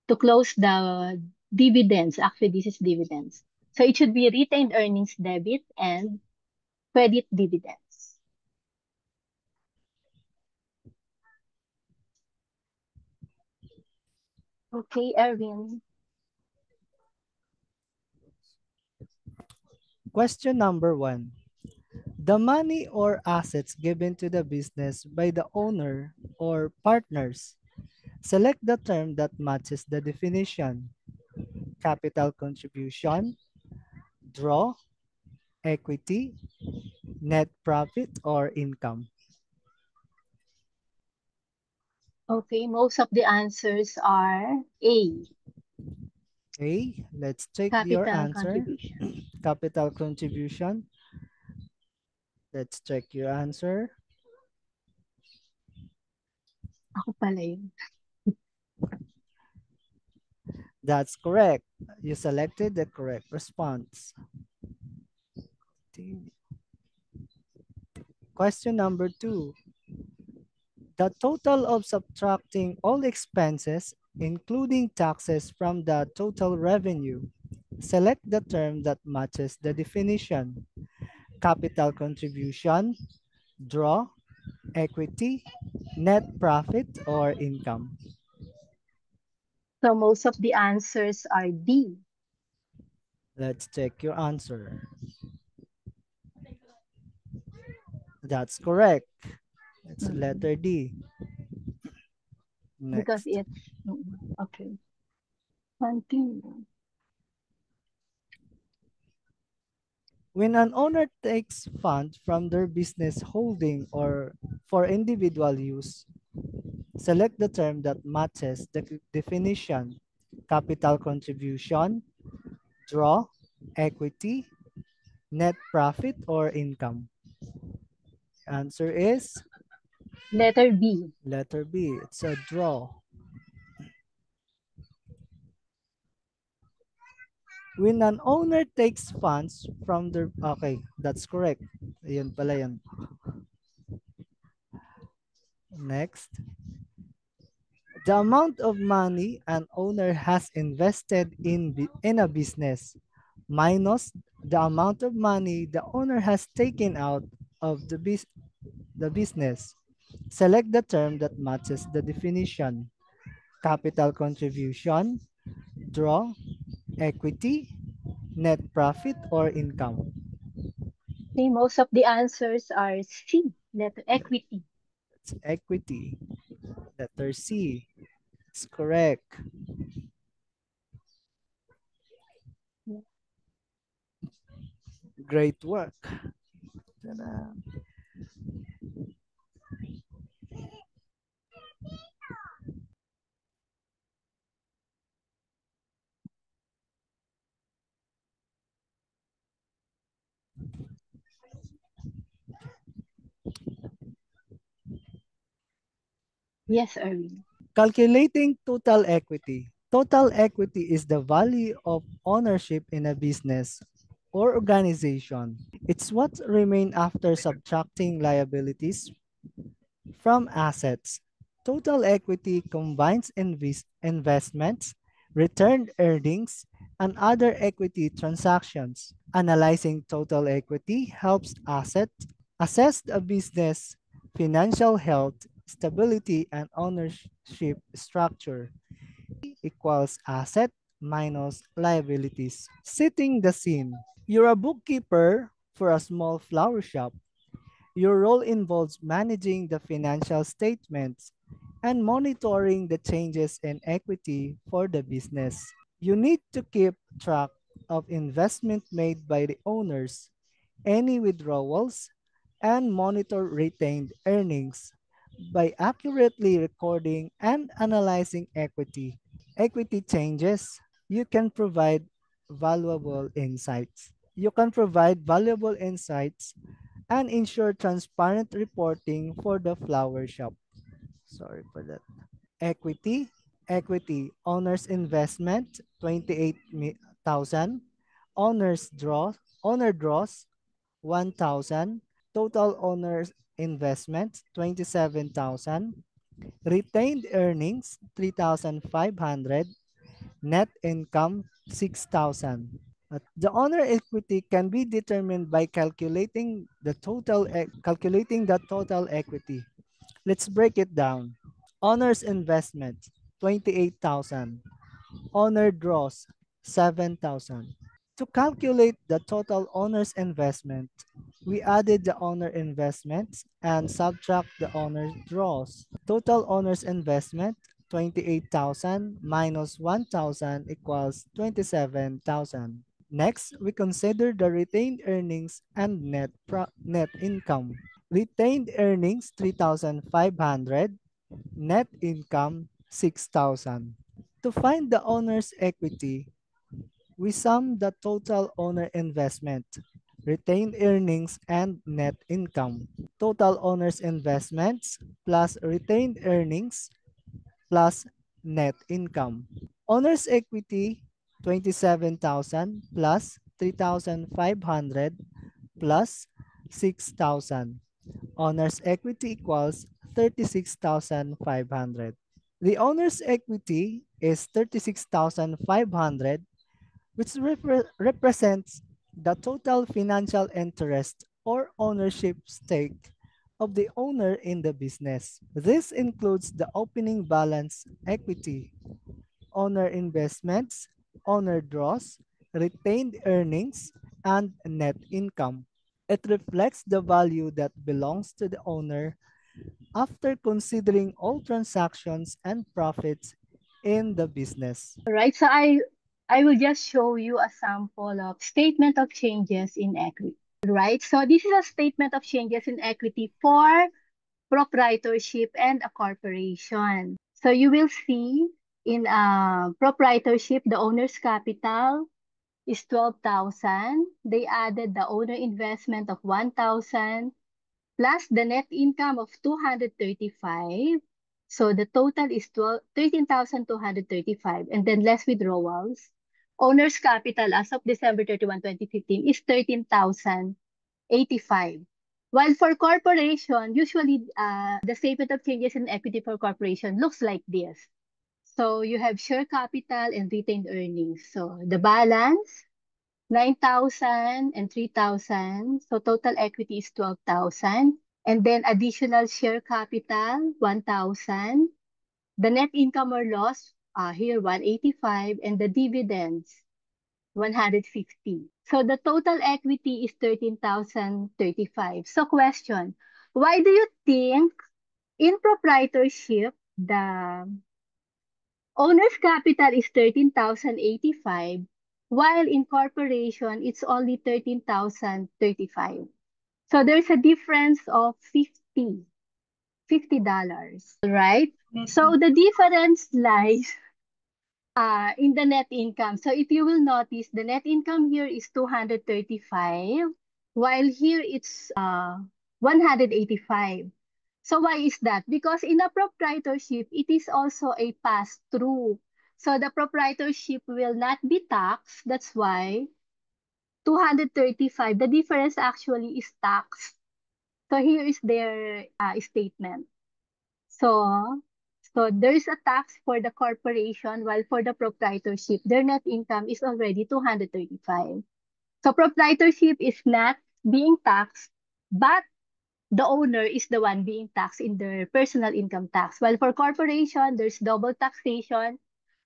To close the dividends, actually this is dividends. So it should be retained earnings debit and credit dividends. Okay, Erwin. Question number 1. The money or assets given to the business by the owner or partners. Select the term that matches the definition. Capital contribution, draw, equity, net profit, or income. Okay, most of the answers are A. Okay, let's check your Capital answer. contribution. Capital contribution. Let's check your answer. Ako pala yun. That's correct. You selected the correct response. Question number 2. The total of subtracting all expenses, including taxes, from the total revenue. Select the term that matches the definition. Capital contribution, draw, equity, net profit, or income. So most of the answers are D. Let's check your answer. That's correct. It's letter D. Next. Because it's, okay. Continue. When an owner takes funds from their business holding or for individual use, select the term that matches the definition. Capital contribution, draw, equity, net profit, or income. Answer is? Letter B. Letter B. It's a draw. When an owner takes funds from their... Okay, that's correct. Ayun pala yan. Next. The amount of money an owner has invested in a business minus the amount of money the owner has taken out of the business. Select the term that matches the definition. Capital contribution, draw, equity, net profit, or income. Okay, most of the answers are C, letter equity. It's equity. Letter C. It's correct. Great work. Ta-da. Yes, Erwin. Calculating total equity. Total equity is the value of ownership in a business or organization. It's what remains after subtracting liabilities from assets. Total equity combines investments, returned earnings, and other equity transactions. Analyzing total equity helps assess the business financial health, stability, and ownership structure. Equals asset minus liabilities. Setting the scene. You're a bookkeeper for a small flower shop. Your role involves managing the financial statements and monitoring the changes in equity for the business. You need to keep track of investment made by the owners, any withdrawals, and monitor retained earnings by accurately recording and analyzing equity changes. You can provide valuable insights. You can provide valuable insights and ensure transparent reporting for the flower shop. Sorry for that. Equity. Owner's investment, 28,000. Owner draws, 1,000. Total owner's investment, 27,000. Retained earnings, 3,500. Net income, 6,000. The owner equity can be determined by calculating the total equity. Let's break it down. Owner's investment, 28,000. Owner draws, 7,000. To calculate the total owner's investment, we added the owner investments and subtract the owner draws. Total owner's investment, 28,000 minus 1,000 equals 27,000. Next, we consider the retained earnings and net income. Retained earnings, 3,500. Net income, 6,000. To find the owner's equity, we sum the total owner investment, retained earnings, and net income. Total owner's investments plus retained earnings plus net income. Owner's equity, 27,000 plus 3,500 plus 6,000. Owner's equity equals 36,500. The owner's equity is 36,500, which represents the total financial interest or ownership stake of the owner in the business. This includes the opening balance equity, owner investments, owner draws, retained earnings, and net income. It reflects the value that belongs to the owner after considering all transactions and profits in the business. All right, so I will just show you a sample of statement of changes in equity. Right, so this is a statement of changes in equity for proprietorship and a corporation. So you will see in a proprietorship, the owner's capital is 12,000. They added the owner investment of 1,000 plus the net income of 235. So the total is 13,235, and then less withdrawals. Owner's capital as of December 31, 2015 is 13,085. While for corporation, usually the statement of changes in equity for corporation looks like this. So you have share capital and retained earnings. So the balance, 9,000 and 3,000. So total equity is 12,000. And then additional share capital, 1,000. The net income or loss, here 185. And the dividends, 150. So the total equity is 13,035. So question, why do you think in proprietorship, the owner's capital is 13,085, while in corporation, it's only 13,035. So there's a difference of $50, right? So the difference lies in the net income. So if you will notice, the net income here is 235, while here it's 185. So why is that? Because in a proprietorship, it is also a pass-through. So the proprietorship will not be taxed. That's why 235, the difference actually is taxed. So here is their statement. So there is a tax for the corporation, while for the proprietorship, their net income is already 235. So proprietorship is not being taxed, but the owner is the one being taxed in their personal income tax. While for corporation, there's double taxation.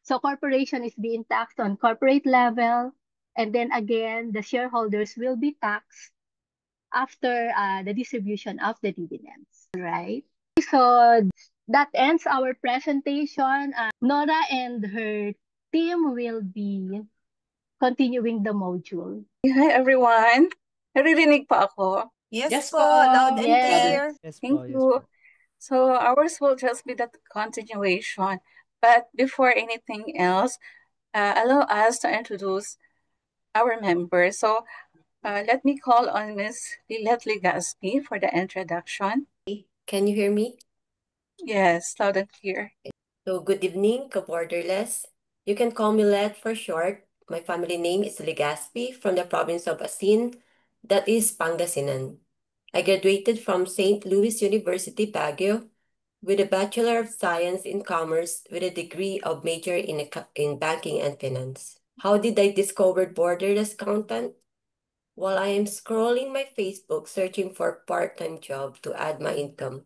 So corporation is being taxed on corporate level, and then again, the shareholders will be taxed after the distribution of the dividends, right? So that ends our presentation. Nora and her team will be continuing the module. Hi everyone. Naririnig pa ako? Yes po, loud and Yes. clear. Yes Thank po, yes you. po. So ours will just be the continuation. But before anything else, allow us to introduce our members. So let me call on Miss Lilette Legaspi for the introduction. Can you hear me? Yes, loud and clear. So good evening, Kaborderless. You can call me Let for short. My family name is Legaspi from the province of Asin, that is Pangasinan. I graduated from St. Louis University, Baguio, with a Bachelor of Science in Commerce with a degree of major in banking and finance. How did I discover borderless content? While I am scrolling my Facebook searching for part-time job to add my income,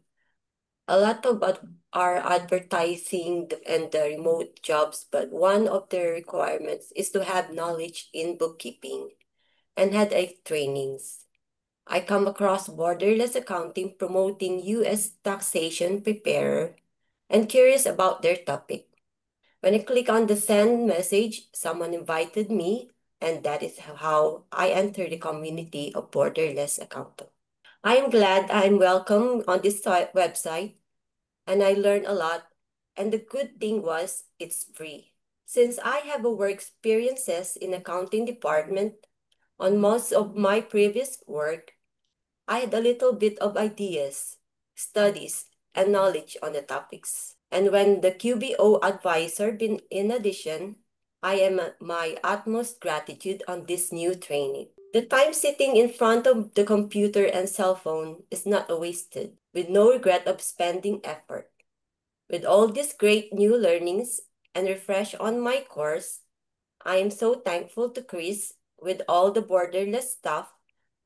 a lot of are advertising and the remote jobs, but one of the requirements is to have knowledge in bookkeeping and had a trainings. I come across Borderless Accounting promoting U.S. taxation preparer and curious about their topic. When I click on the send message, someone invited me, and that is how I entered the community of Borderless Accountant. I am glad I'm welcome on this website, and I learned a lot, and the good thing was it's free. Since I have a work experiences in accounting department on most of my previous work, I had a little bit of ideas, studies, and knowledge on the topics. And when the QBO advisor been in addition, I am my utmost gratitude on this new training. The time sitting in front of the computer and cell phone is not wasted, with no regret of spending effort. With all these great new learnings and refresh on my course, I am so thankful to Chris with all the borderless staff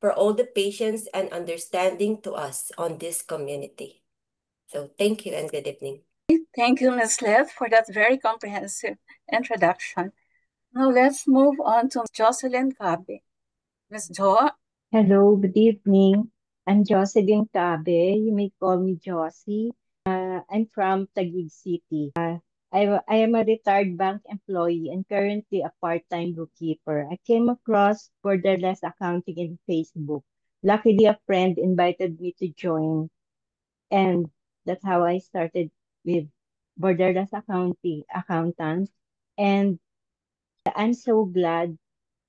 for all the patience and understanding to us on this community. So thank you and good evening. Thank you, Ms. Lev, for that very comprehensive introduction. Now let's move on to Jocelyn Cabe. Ms. Jo. Hello, good evening. I'm Jocelyn Cabe. You may call me Josie. I'm from Taguig City. I am a retired bank employee and currently a part-time bookkeeper. I came across Borderless Accounting in Facebook. Luckily, a friend invited me to join, and that's how I started with Borderless Accountant. And I'm so glad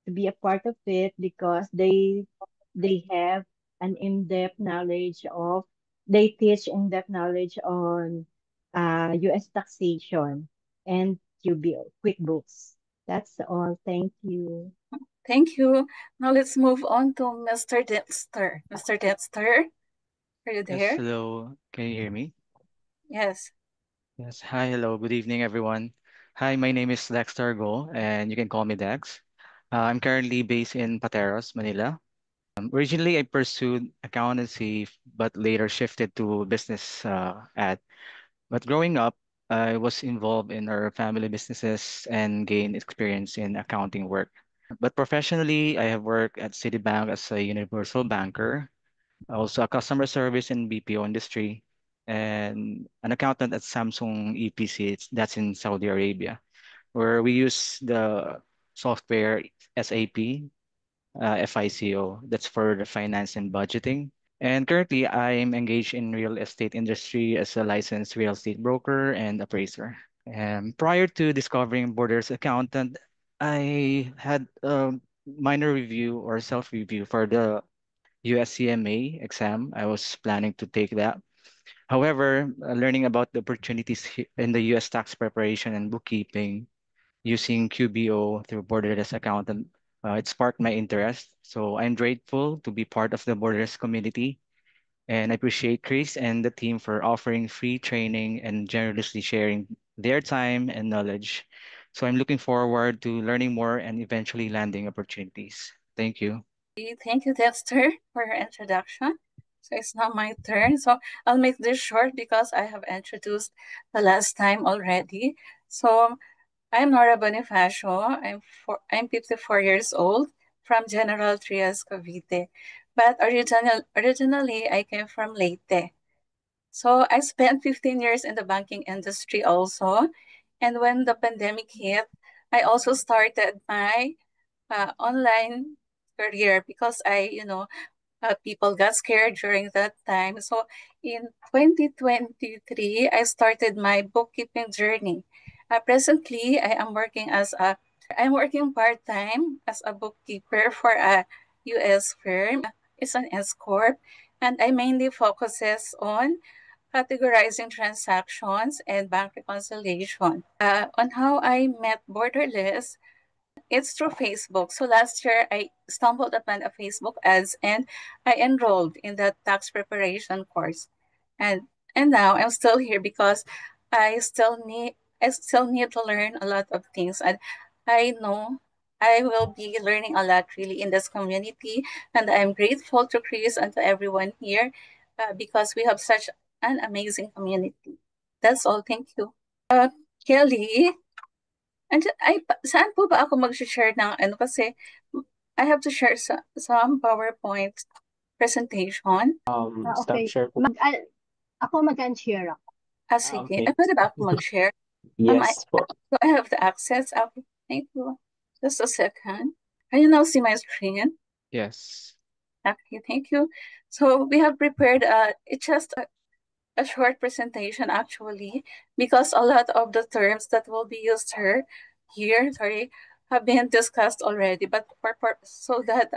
to be a part of it because they have an in-depth knowledge of they teach in-depth knowledge on US taxation and QBO QuickBooks. That's all. Thank you. Thank you. Now let's move on to Mr. Dexter. Mr. Dexter, are you Yes, there? hello. Can you hear me? Yes. Yes. Hi, hello. Good evening, everyone. Hi, my name is Dexter Go, and you can call me Dex. I'm currently based in Pateros, Manila. Originally, I pursued accountancy, but later shifted to business But growing up, I was involved in our family businesses and gained experience in accounting work. But professionally, I have worked at Citibank as a universal banker, also a customer service in BPO industry, and an accountant at Samsung EPC, that's in Saudi Arabia, where we use the software SAP, FICO, that's for the finance and budgeting. And currently, I'm engaged in real estate industry as a licensed real estate broker and appraiser. And prior to discovering Borders Accountant, I had a minor review or self-review for the USCMA exam. I was planning to take that. However, learning about the opportunities in the US tax preparation and bookkeeping using QBO through Borderless Accountant, it sparked my interest. So I'm grateful to be part of the Borderless community, and I appreciate Chris and the team for offering free training and generously sharing their time and knowledge. So I'm looking forward to learning more and eventually landing opportunities. Thank you. Thank you, Dexter, for your introduction. So it's now my turn. So I'll make this short because I have introduced the last time already. So I'm Nora Bonifacio. I'm 54 years old from General Trias, Cavite. But originally, I came from Leyte. So I spent 15 years in the banking industry also. And when the pandemic hit, I also started my online career because people got scared during that time. So in 2023, I started my bookkeeping journey. Presently, I'm working part-time as a bookkeeper for a US firm. It's an S Corp, and I mainly focuses on categorizing transactions and bank reconciliation. On how I met Borderless, it's through Facebook. So last year, I stumbled upon a Facebook ads and I enrolled in the tax preparation course. And and now I'm still here because I still need I still need to learn a lot of things. And I know I will be learning a lot really in this community. And I'm grateful to Chris and to everyone here because we have such an amazing community. That's all. Thank you. Kelly, saan po ba ako mag-share ng ano kasi I have to share some PowerPoint presentation. Stop Okay. share po. Ako mag-unshare ako. Sige. Okay. Pwede ba ako mag-share? Yes po. So I have the access. Okay. Thank you. Just a second. Can you now see my screen? Yes. Okay, thank you. So we have prepared it's just a short presentation actually because a lot of the terms that will be used here have been discussed already, but so that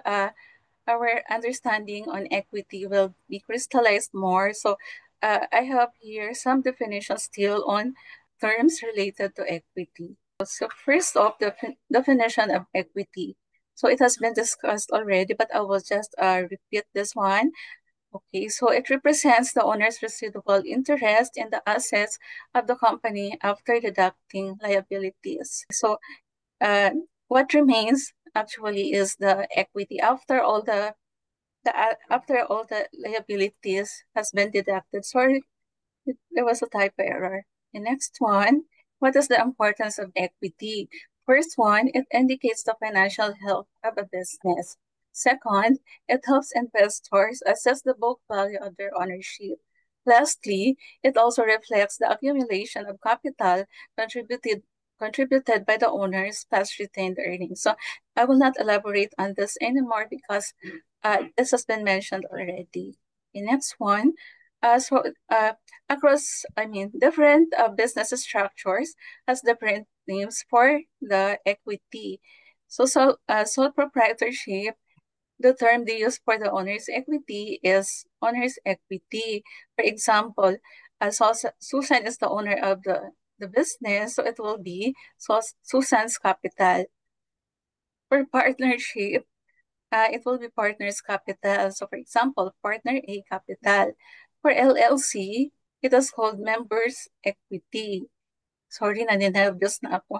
our understanding on equity will be crystallized more. So I have here some definitions still on terms related to equity. So first off, the definition of equity. So it has been discussed already, but I will just repeat this one. Okay, so it represents the owner's residual interest in the assets of the company after deducting liabilities. So what remains actually is the equity after all the liabilities has been deducted. Sorry, there was a typo error. The next one, what is the importance of equity? First one, it indicates the financial health of a business. Second, it helps investors assess the book value of their ownership. Lastly, it also reflects the accumulation of capital contributed by the owner's past retained earnings. So I will not elaborate on this anymore because this has been mentioned already. The next one, different business structures has different names for the equity. So sole proprietorship, the term they use for the owner's equity is owner's equity. For example, Susan is the owner of the business, so it will be Susan's capital. For partnership, it will be partners capital. So for example, partner A capital. For LLC, it is called members equity. Sorry, naninervyos na ako.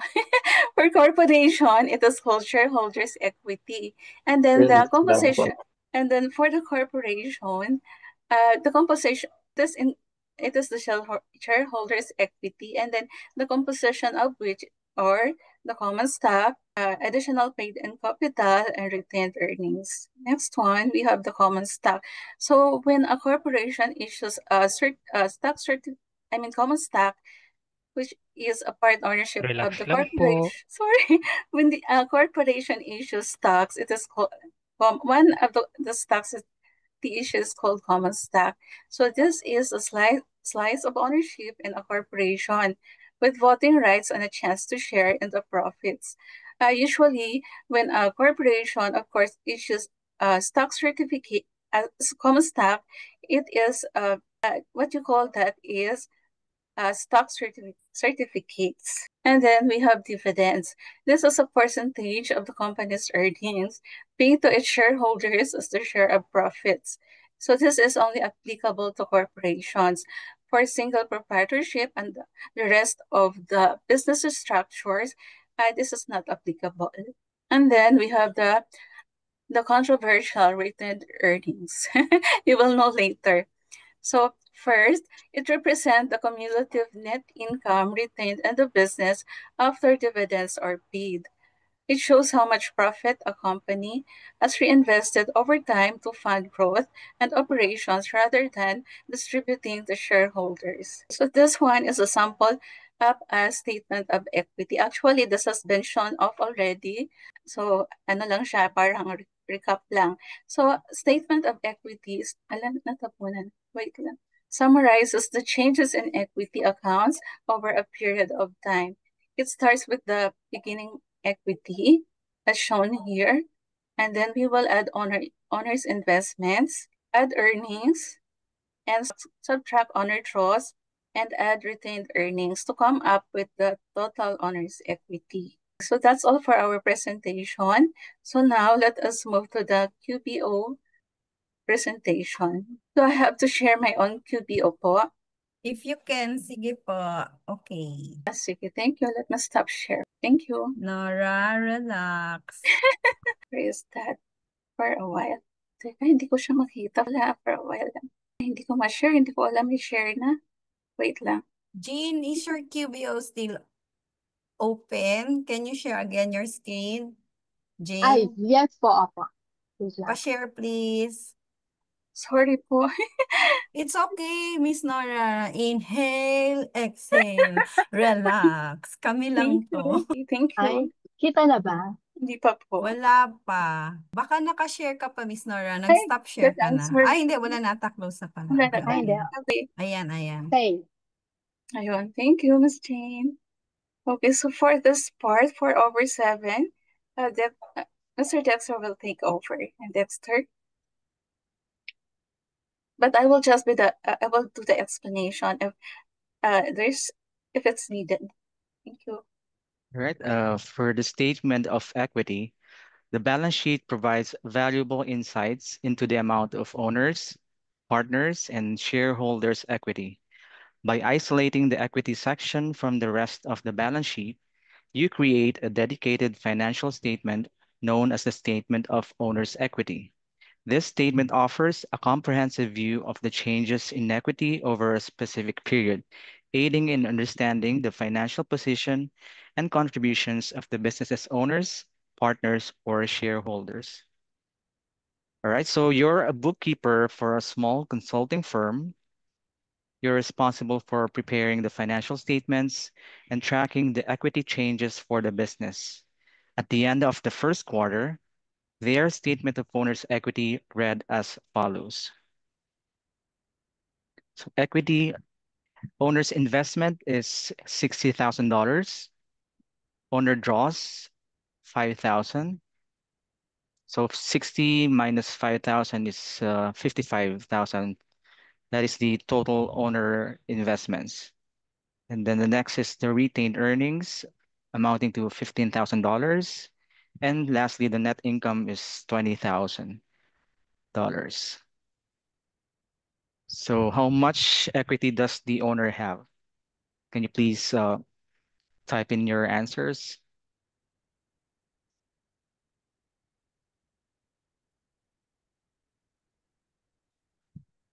For corporation, it is called shareholders equity. And then the composition, and then for the corporation, the composition, it is the shareholders equity, and then the composition of which are the common stock, additional paid-in capital, and retained earnings. Next one, we have the common stock. So when a corporation issues a common stock, which is a part ownership of Relax the lang corporation. po. Sorry, when the corporation issues stocks, it is called one of the stocks. The issue is called common stock. So this is a slice of ownership in a corporation with voting rights and a chance to share in the profits. Usually, when a corporation, of course, issues a stock certificate as common stock, it is what you call that is stock certificates. And then we have dividends. This is a percentage of the company's earnings paid to its shareholders as their share of profits. So this is only applicable to corporations. For single proprietorship and the rest of the business structures, this is not applicable. And then we have the controversial retained earnings. You will know later. So first, it represents the cumulative net income retained in the business after dividends are paid. It shows how much profit a company has reinvested over time to fund growth and operations rather than distributing to shareholders. So this one is a sample of a statement of equity. Actually, this has been shown off already. So ano lang siya, parang recap lang. So statement of equities, natapunan. Wait lang. Summarizes the changes in equity accounts over a period of time. It starts with the beginning equity as shown here. And then we will add owner's investments, add earnings, and subtract owner draws, and add retained earnings to come up with the total owner's equity. So that's all for our presentation. So now let us move to the QBO presentation. So I have to share my own QBO po. If you can, sige po. Okay. Sige, thank you. Let me stop share. Thank you. Nora, relax. Where is that? For a while. Teka, hindi ko siya makita. Wala, for a while lang. Hindi ko ma-share. Hindi ko alam i-share na. Wait lang. Jean, is your QBO still open? Can you share again your screen? Ay, Jean? yes po, opo. Please lang. Pa-share, please. Sorry po. It's okay, Miss Nora. Inhale, exhale, relax. Kami lang to. Thank Ay, you. kita na ba? Hindi pa po. Wala pa. Baka nakashare ka pa, Miss Nora. Ay, Nag-stop share good ka na. answer. Ay, hindi. Wala na. Taklos na pala. Wala Okay, na. Ay, hindi. Okay. Ayan, ayan. Okay. Ayun. Thank you, Miss Jane. Okay, so for this part, for over 7, Mr. Dexter will take over. And Dexter? But I will just I will do the explanation if it's needed. Thank you. All right. For the statement of equity, the balance sheet provides valuable insights into the amount of owners, partners, and shareholders' equity. By isolating the equity section from the rest of the balance sheet, you create a dedicated financial statement known as the Statement of Owner's Equity. This statement offers a comprehensive view of the changes in equity over a specific period, aiding in understanding the financial position and contributions of the business's owners, partners, or shareholders. All right, so you're a bookkeeper for a small consulting firm. You're responsible for preparing the financial statements and tracking the equity changes for the business. At the end of the first quarter, their statement of owner's equity read as follows. So equity owner's investment is $60,000. Owner draws 5,000. So 60 minus 5,000 is 55,000. That is the total owner investments. And then the next is the retained earnings amounting to $15,000. And lastly, the net income is $20,000. So how much equity does the owner have? Can you please type in your answers?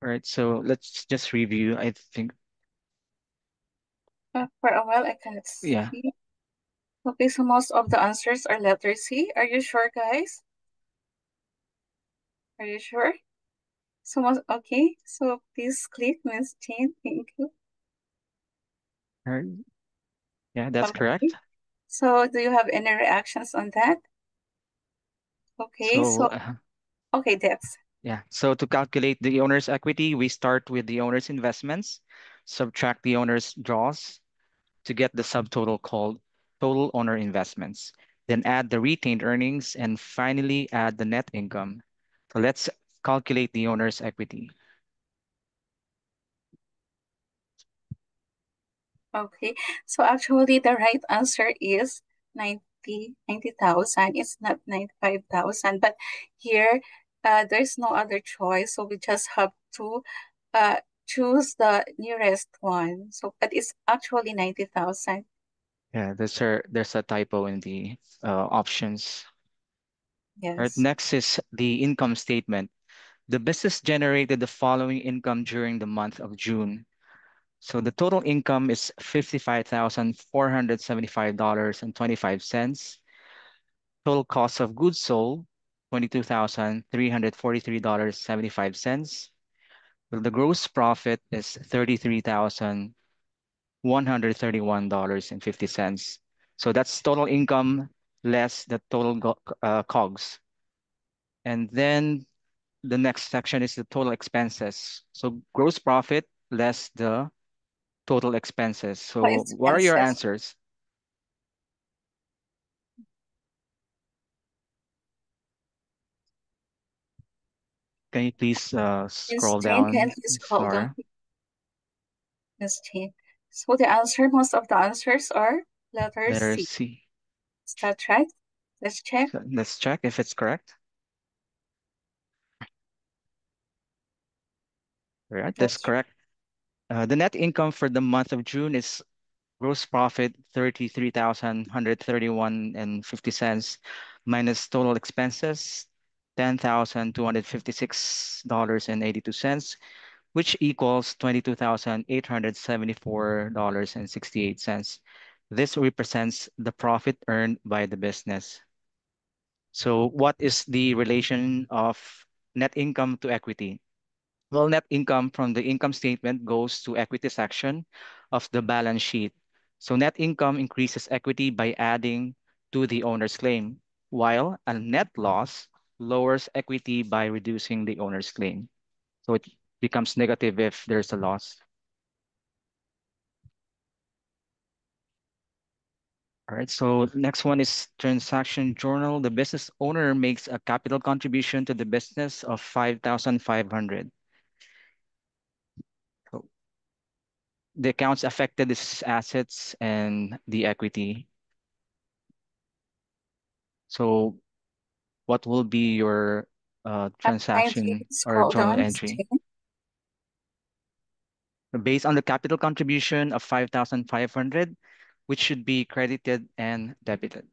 All right, so let's just review. I think, For a while, I cannot yeah, see. Okay, so most of the answers are letter C. Are you sure, guys? Are you sure? So okay, so please click Miss Jane. Thank you. all right. Yeah, that's Okay. correct. So do you have any reactions on that? Okay, So, so okay, Dex. yeah, so to calculate the owner's equity, we start with the owner's investments, subtract the owner's draws to get the subtotal called total owner investments, then add the retained earnings, and finally add the net income. So let's calculate the owner's equity. Okay, so actually the right answer is 90,000. It's not 95,000, but here there's no other choice, so we just have to uh, choose the nearest one. So, but it's actually 90,000. Yeah, there's a typo in the options. All right, Yes. next is the income statement. The business generated the following income during the month of June. So the total income is $55,475.25. Total cost of goods sold, $22,343.75. Well, the gross profit is $33,131.50. So that's total income less the total COGS. And then the next section is the total expenses. So gross profit less the total expenses. What So what are your expenses? answers? Can you please Miss scroll Jane, can down, you Ms. scroll down, Laura? Miss Jane? So the answer, most of the answers are letter Letter C. C. Is that right? Let's check. So let's check if it's correct. All right, that's correct. The net income for the month of June is gross profit 33,131 and 50 cents minus total expenses $10,256.82, which equals $22,874.68. This represents the profit earned by the business. So what is the relation of net income to equity? Well, net income from the income statement goes to equity section of the balance sheet. So net income increases equity by adding to the owner's claim, while a net loss lowers equity by reducing the owner's claim. So it becomes negative if there's a loss. All right, so next one is transaction journal. The business owner makes a capital contribution to the business of 5,500. So the accounts affected is assets and the equity. So what will be your I'm trying to transaction or scroll journal down, Miss entry? Jane. Based on the capital contribution of 5,500, which should be credited and debited.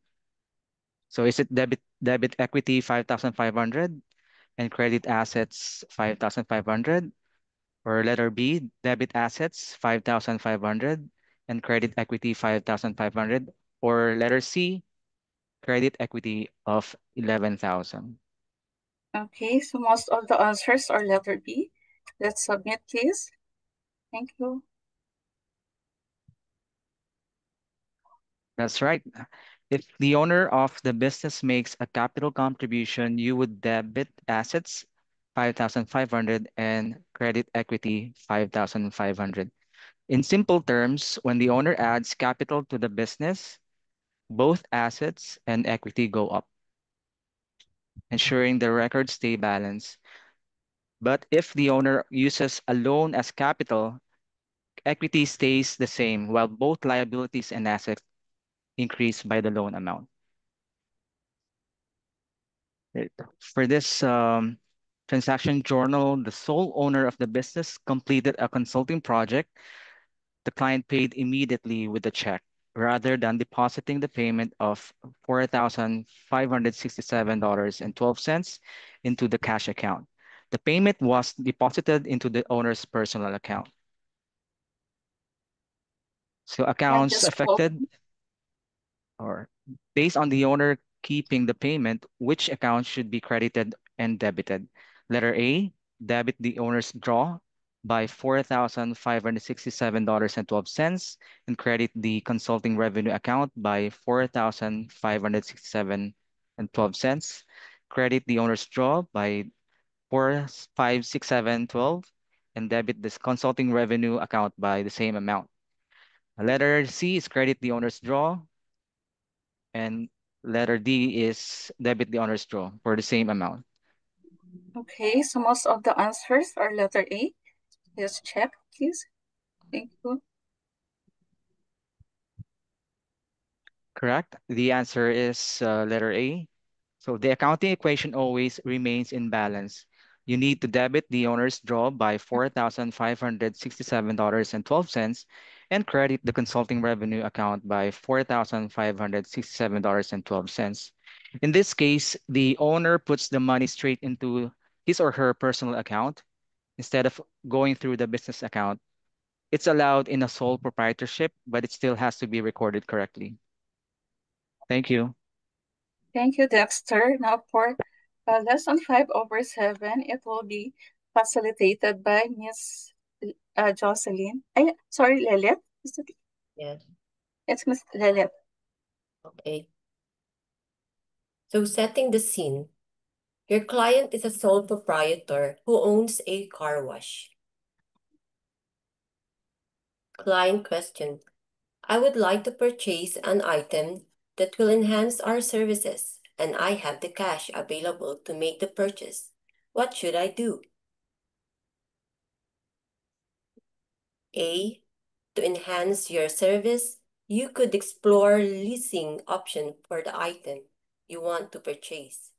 So is it debit equity 5,500 and credit assets 5,500? Or letter B, debit assets 5,500 and credit equity 5,500? Or letter C, credit equity of 11,000? Okay, so most of the answers are letter B. Let's submit, please. Thank you. That's right. If the owner of the business makes a capital contribution, you would debit assets 5,500 and credit equity 5,500. In simple terms, when the owner adds capital to the business, both assets and equity go up, ensuring the records stay balanced. But if the owner uses a loan as capital, equity stays the same while both liabilities and assets increase by the loan amount. For this transaction journal, the sole owner of the business completed a consulting project. The client paid immediately with a check rather than depositing the payment of $4,567.12 into the cash account. The payment was deposited into the owner's personal account. So accounts just quote. affected or based on the owner keeping the payment, which account should be credited and debited? Letter A, debit the owner's draw by $4,567.12 and credit the consulting revenue account by $4,567.12. Credit the owner's draw by 4,567.12 and debit this consulting revenue account by the same amount. Letter C is credit the owner's draw, and letter D is debit the owner's draw for the same amount. Okay, so most of the answers are letter A. Just check, please. Thank you. Correct. The answer is letter A. So the accounting equation always remains in balance. You need to debit the owner's draw by $4,567.12 and credit the consulting revenue account by $4,567.12. In this case, the owner puts the money straight into his or her personal account instead of going through the business account. It's allowed in a sole proprietorship, but it still has to be recorded correctly. Thank you. Thank you, Dexter. Now for lesson 5/7, it will be facilitated by Miss Jocelyn. Sorry, Lelet. Is it? Yes. It's Miss Lelet. Okay. So setting the scene. Your client is a sole proprietor who owns a car wash. Client question. I would like to purchase an item that will enhance our services, and I have the cash available to make the purchase. What should I do? A. To enhance your service, you could explore leasing option for the item you want to purchase.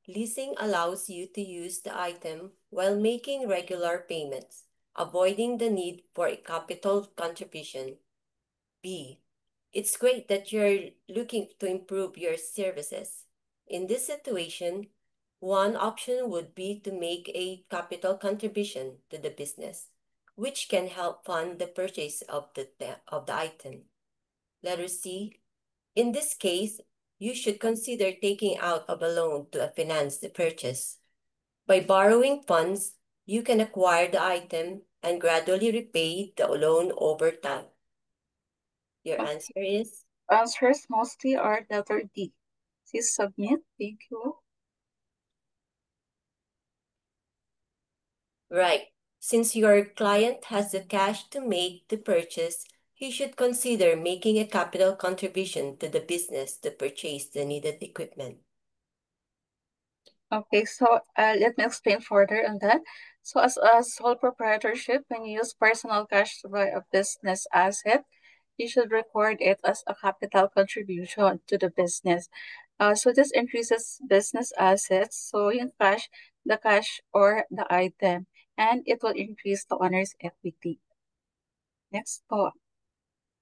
Leasing allows you to use the item while making regular payments, avoiding the need for a capital contribution. B. It's great that you're looking to improve your services. In this situation, one option would be to make a capital contribution to the business, which can help fund the purchase of the item. Letter C. In this case, you should consider taking out of a loan to finance the purchase. By borrowing funds, you can acquire the item and gradually repay the loan over time. Your answer is? Answers mostly are letter D. Please submit. Thank you. Right. Since your client has the cash to make the purchase, he should consider making a capital contribution to the business to purchase the needed equipment. Okay, so let me explain further on that. So as a sole proprietorship, when you use personal cash to buy a business asset, you should record it as a capital contribution to the business. So this increases business assets, so in cash, the cash or the item, and it will increase the owner's equity. Next po.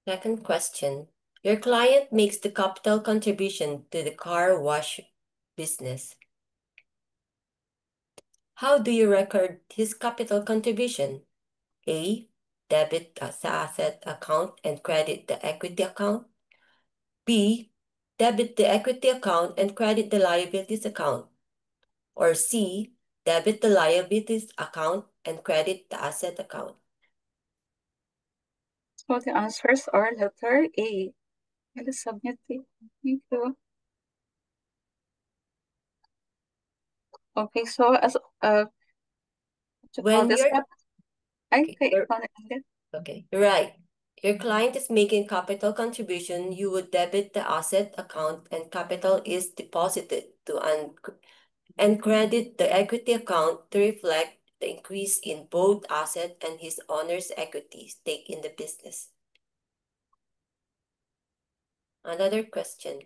Second question. Your client makes the capital contribution to the car wash business. How do you record his capital contribution? A. Debit the asset account and credit the equity account. B. Debit the equity account and credit the liabilities account. Or C. Debit the liabilities account and credit the asset account. So the answers are letter A. Let's submit it. Thank you. Okay, so as when you're okay, okay, right. Your client is making capital contribution, you would debit the asset account and capital is deposited to and credit the equity account to reflect the increase in both asset and his owner's equity stake in the business. Another question.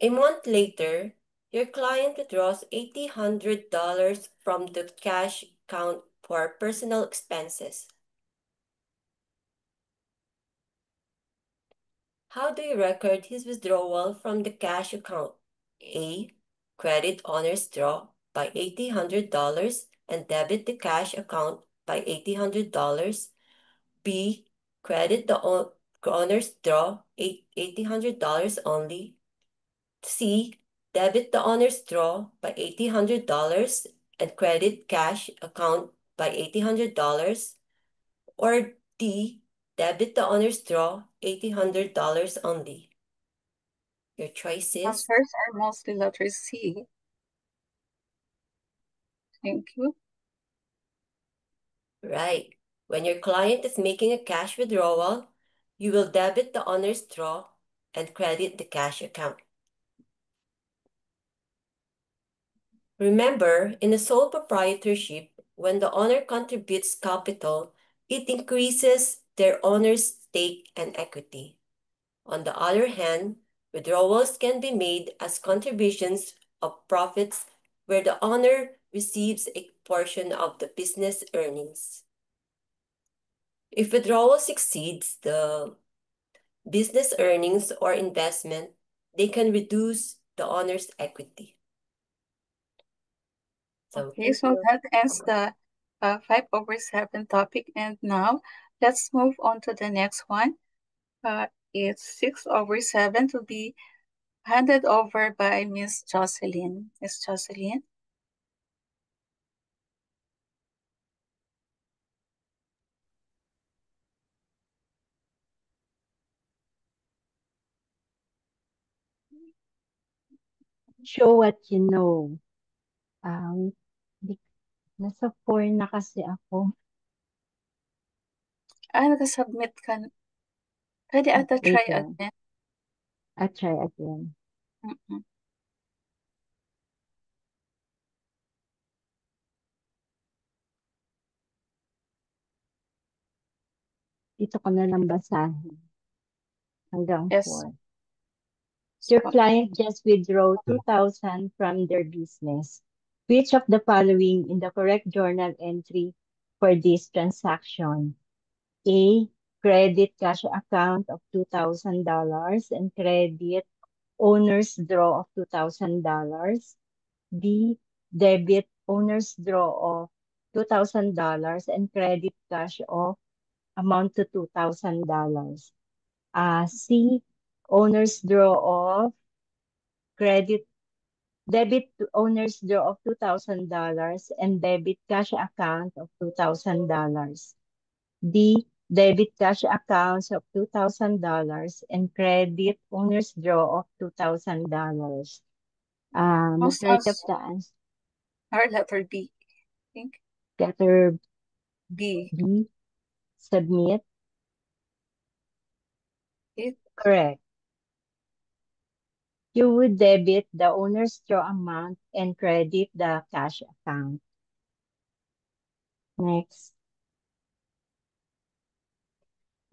A month later, Your client withdraws $800 from the cash account for personal expenses. How do you record his withdrawal from the cash account? A. Credit owner's draw by $800 and debit the cash account by $800. B. Credit the owner's draw $800 only. C. Debit the owner's draw by $800 and credit cash account by $800. Or D. Debit the owner's draw $800 only. Your choices. Answers are mostly letter C. Thank you. Right. When your client is making a cash withdrawal, you will debit the owner's draw and credit the cash account. Remember, in a sole proprietorship, when the owner contributes capital, it increases their owner's stake and equity. On the other hand, withdrawals can be made as contributions of profits where the owner receives a portion of the business earnings. If withdrawals exceeds the business earnings or investment, they can reduce the owner's equity. Okay, so that ends the 5/7 topic. And now let's move on to the next one. It's 6/7 to be handed over by Miss Jocelyn. Miss Jocelyn. Show what you know. Nasa 4 na kasi ako. Nag-submit ka. Pwede ata try again. Try again. Dito ko na lang basahin. Hanggang 4. Your client just withdrew $2,000 from their business. Which of the following in the correct journal entry for this transaction? A. Credit cash account of $2,000 and credit owner's draw of $2,000. B. Debit owner's draw of $2,000 and credit cash of amount to $2,000. C. Owner's draw of debit to owner's draw of $2,000 and debit cash account of $2,000. D. Debit cash accounts of $2,000 and credit owner's draw of $2,000. Majority of the answer. Or letter B, I think. Letter B. Submit. Correct. You would debit the owner's draw amount and credit the cash account. Next.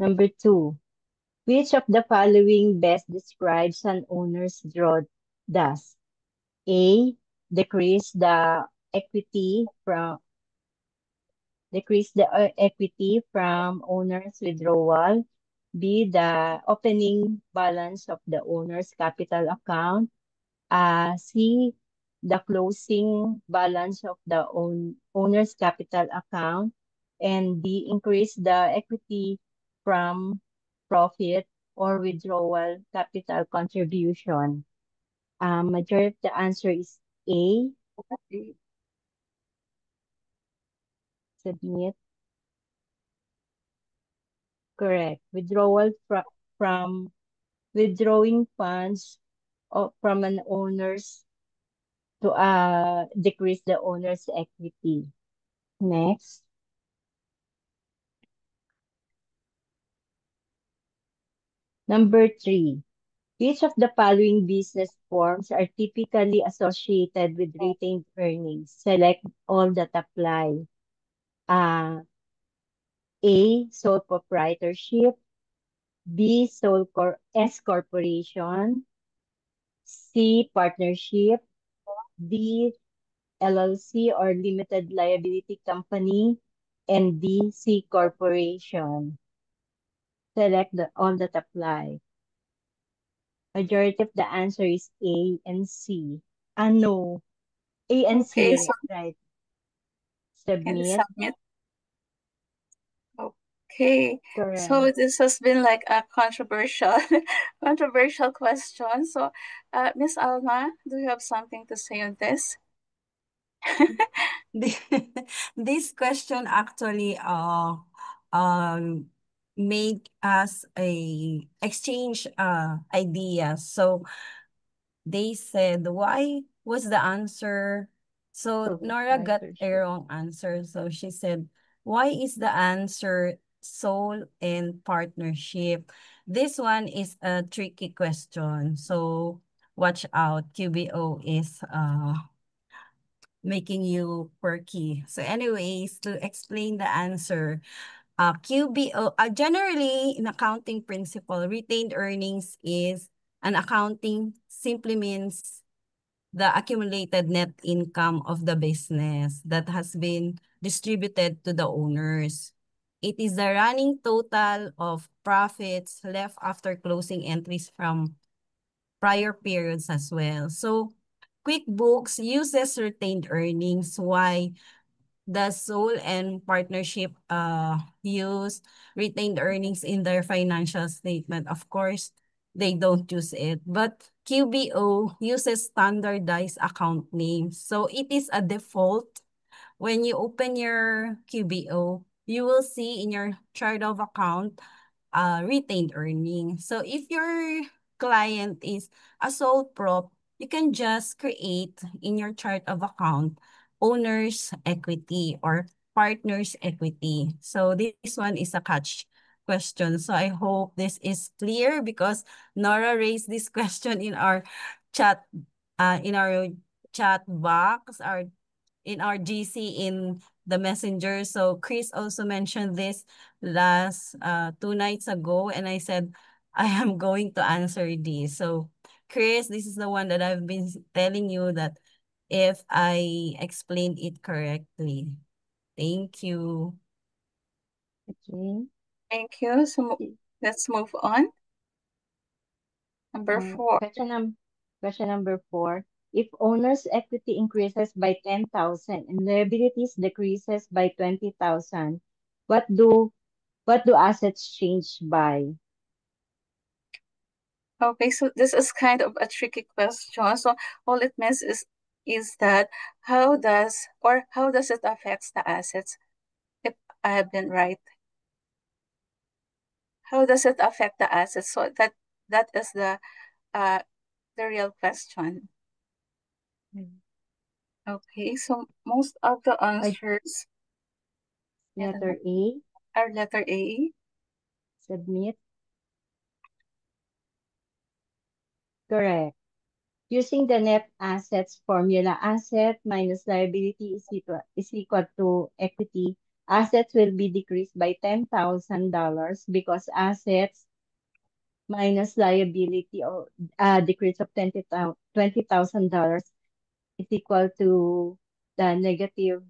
Number 2. Which of the following best describes an owner's draw does? A. Decrease the equity from owner's withdrawal. B. The opening balance of the owner's capital account. C. The closing balance of the owner's capital account. And D. Increase the equity from profit or withdrawal capital contribution. Majority of the answer is A. Submit. Correct. Withdrawal from withdrawing funds from an owner's to decrease the owner's equity. Next. Number 3. Which of the following business forms are typically associated with retained earnings? Select all that apply. A. Sole proprietorship. B. S corporation. C. Partnership. D, LLC or limited liability company, and D, C corporation. Select the all that apply. Majority of the answer is A and C. No. A and Okay, C, so right. can Submit. submit. Okay, so Correct. this has been like a controversial controversial question. So, Miss Alma, do you have something to say on this? This question actually um make us a exchange ideas. So they said, why was the answer? So Nora got a wrong answer. So she said, why is the answer soul and partnership? This one is a tricky question. So watch out. QBO is making you quirky. So anyways, to explain the answer, QBO, generally in accounting principle, retained earnings is an accounting simply means the accumulated net income of the business that has been distributed to the owners. It is the running total of profits left after closing entries from prior periods as well. So QuickBooks uses retained earnings. Why the sole and partnership use retained earnings in their financial statement? Of course, they don't use it. But QBO uses standardized account names. So it is a default. When you open your QBO, you will see in your chart of account retained earnings. So if your client is a sole prop, you can just create in your chart of account owner's equity or partner's equity. So this one is a catch question. So I hope this is clear because Nora raised this question chat in our chat box or in our GC in the messenger. So Chris also mentioned this last 2 nights ago, and I said I am going to answer this. So Chris, this is the one that I've been telling you that if I explained it correctly. Thank you. Okay. Thank you. So let's move on. Number 4. Question number 4. If owner's equity increases by 10,000 and liabilities decreases by 20,000, what do assets change by? Okay, so this is kind of a tricky question. So all it means is that how does it affects the assets? If I have been right, how does it affect the assets? So that is the real question. Okay, so most of the answers Letter A. Are letter A. Submit. Correct. Using the net assets formula, asset minus liability is equal to equity. Assets will be decreased by $10,000 because assets minus liability or decrease of $20,000 is equal to the negative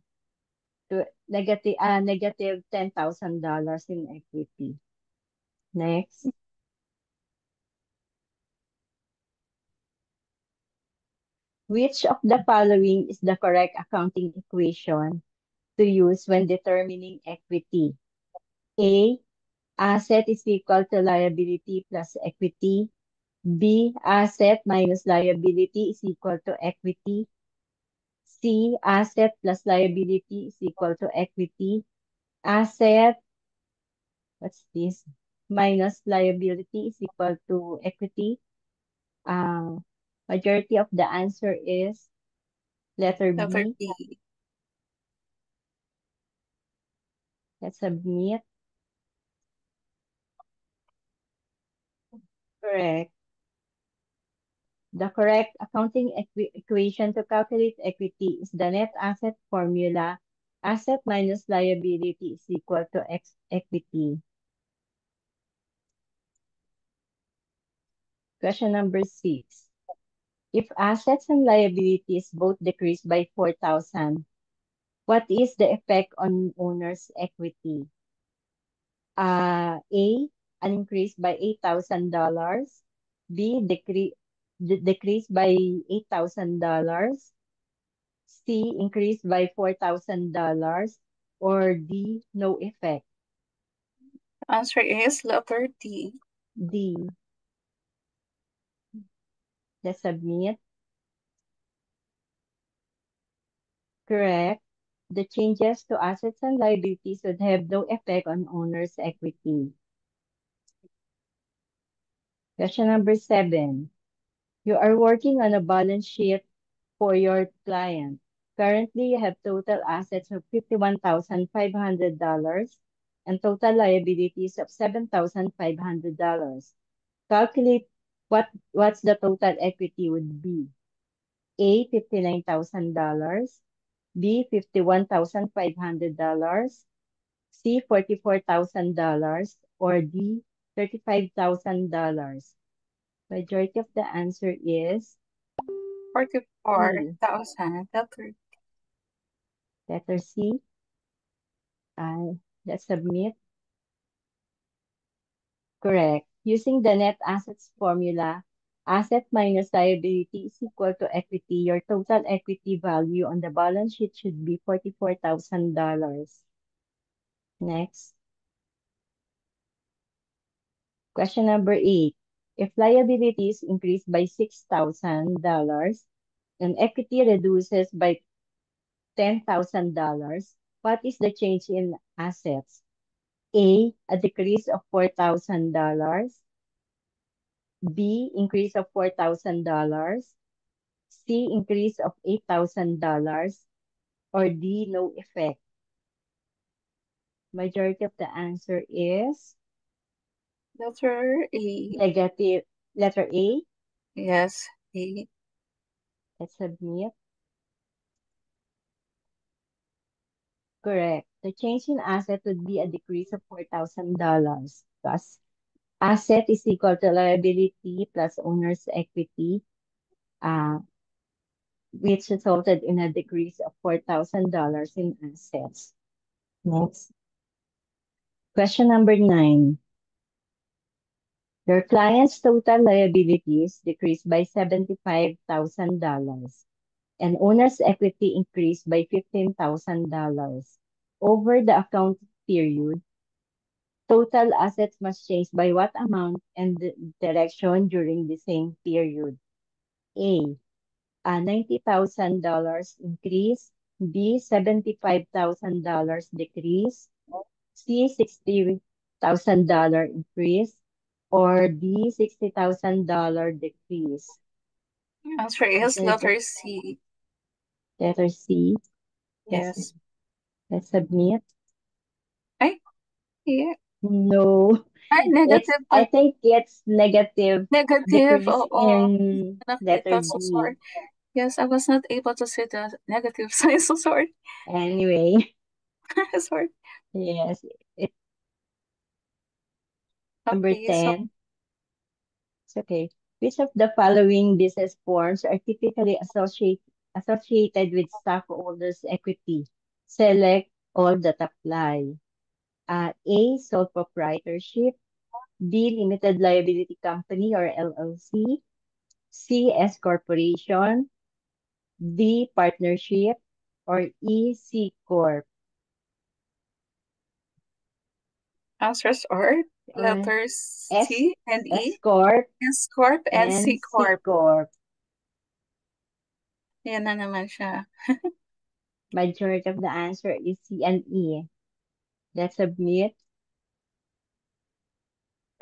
$10,000 in equity. Next. Which of the following is the correct accounting equation to use when determining equity? A, asset is equal to liability plus equity. B, asset minus liability is equal to equity. C, asset plus liability is equal to equity. Asset, what's this? Minus liability is equal to equity. Majority of the answer is letter B. B. Let's submit. Correct. The correct accounting equation to calculate equity is the net asset formula. Asset minus liability is equal to equity. Question number 6. If assets and liabilities both decrease by 4,000, what is the effect on owner's equity? A, an increase by $8,000. B, decrease by $8,000. C, increase by $4,000. Or D, no effect. Answer is letter D. D. Let's submit. Correct. The changes to assets and liabilities would have no effect on owner's equity. Question number 7. You are working on a balance sheet for your client. Currently, you have total assets of $51,500 and total liabilities of $7,500. Calculate what's the total equity would be. A, $59,000. B, $51,500. C, $44,000. Or D, $35,000. Majority of the answer is 44,000. letter C. Let's submit. Correct. Using the net assets formula, asset minus liability is equal to equity. Your total equity value on the balance sheet should be $44,000. Next. Question number 8. If liabilities increase by $6,000 and equity reduces by $10,000, what is the change in assets? A decrease of $4,000. B, increase of $4,000. C, increase of $8,000. Or D, no effect. Majority of the answer is letter A. Negative. Letter A? Yes, A. Let's submit. Correct. The change in asset would be a decrease of $4,000 because asset is equal to liability plus owner's equity, which resulted in a decrease of $4,000 in assets. Next. Question number 9. Your client's total liabilities decreased by $75,000 and owner's equity increased by $15,000. Over the account period, total assets must change by what amount and direction during the same period? A, $90,000 increase. B, $75,000 decrease. C, $60,000 increase. Or D, $60,000 decrease. Answer is letter C. Letter C. Yes. Let's submit. Yeah. No. Negative. I think it's negative. Negative. Decrease in letter So D. sorry. Yes, I was not able to see the negative sign. So sorry. Anyway. Sorry. Yes. Number 10. It's okay. Which of the following business forms are typically associated with stockholders' equity? Select all that apply. A, sole proprietorship. B, limited liability company or LLC. C, S corporation. D, partnership. Or E, C corp. Answers are letters C and E. S corp. S corp and C corp. C corp. Yan na naman siya. Majority of the answer is C and E. Let's submit.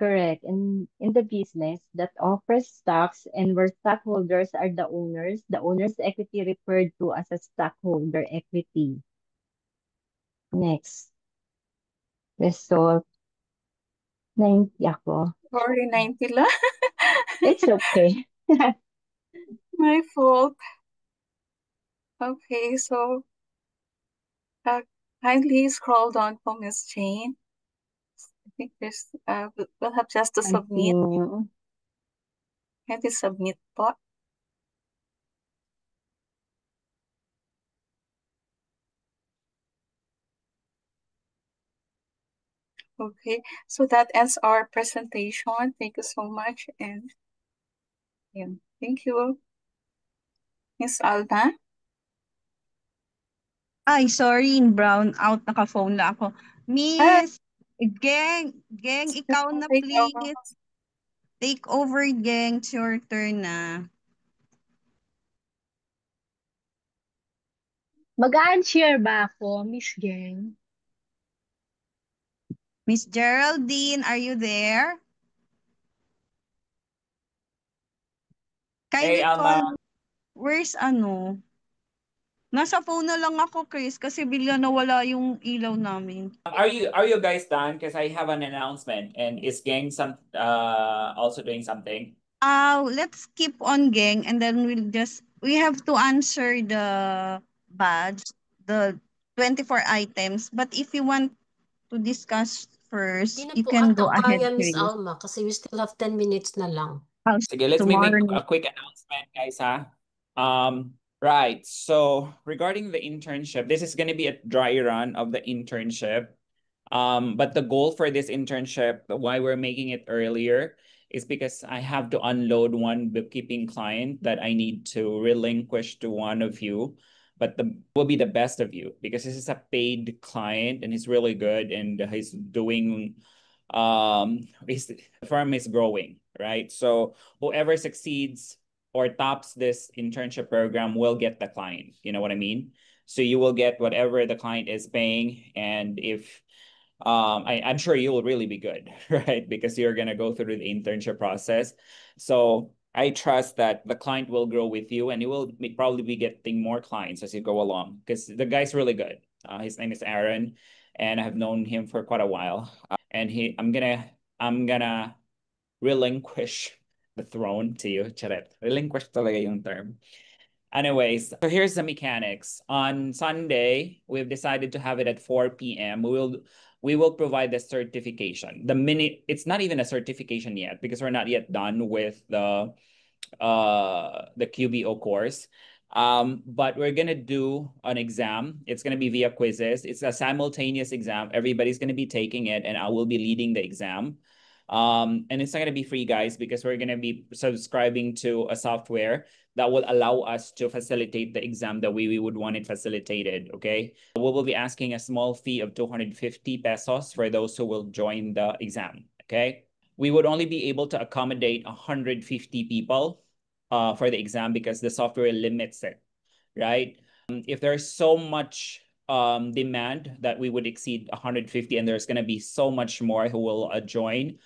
Correct. In the business that offers stocks and where stockholders are the owner's equity referred to as a stockholder equity. Next. Result. 90 ako. Sorry, 90 lang. It's okay. My fault. Okay, so kindly scroll down for Miss Jane. I think there's we'll have just to submit. Continue. Kindly submit po. Okay, so that ends our presentation. Thank you so much. And yeah, thank you. Miss Alma? Ay, sorry, brown out, naka-phone na ako. Miss Geng, ikaw na Take over. please. Take over, Geng. It's your turn na. Mag-a-share ba ako, Miss Geng? Miss Geraldine, are you there? Kindly call. Where's ano? Nasa phone na lang ako, Chris, kasi bigla nawala yung ilaw namin. Are you guys done? Because I have an announcement, and is Gang also doing something? Let's keep on, Geng, and then we have to answer the badge, the 24 items. But if you want to discuss first, Di na you po can ata go ahead, kaya, Miss Chris. Alma, kasi we still have 10 minutes na lang. Sige, let's make Tomorrow. a quick announcement, guys, ha? Right, so regarding the internship, this is going to be a dry run of the internship. But the goal for this internship, why we're making it earlier, is because I have to unload one bookkeeping client that I need to relinquish to one of you. But will be the best of you, because this is a paid client and he's really good, and he's doing the firm is growing, right? So whoever succeeds or tops this internship program will get the client. You know what I mean? So you will get whatever the client is paying, and if I'm sure you will really be good, right? Because you're gonna go through the internship process. So I trust that the client will grow with you, and you will probably be getting more clients as you go along, because the guy's really good. His name is Aaron, and I have known him for quite a while. And I'm gonna relinquish the throne to you. Charet. Relinquish talaga yung term. Anyways, so here's the mechanics. On Sunday, we've decided to have it at 4 p.m. We will provide the certification. It's not even a certification yet, because we're not yet done with the QBO course. But we're gonna do an exam. It's gonna be via quizzes. It's a simultaneous exam. Everybody's gonna be taking it, and I will be leading the exam. And it's not gonna be free, guys, because we're gonna be subscribing to a software that will allow us to facilitate the exam the way we would want it facilitated, okay? We will be asking a small fee of 250 pesos for those who will join the exam, okay? We would only be able to accommodate 150 people for the exam, because the software limits it, right? If there's so much demand that we would exceed 150, and there's gonna be so much more who will join,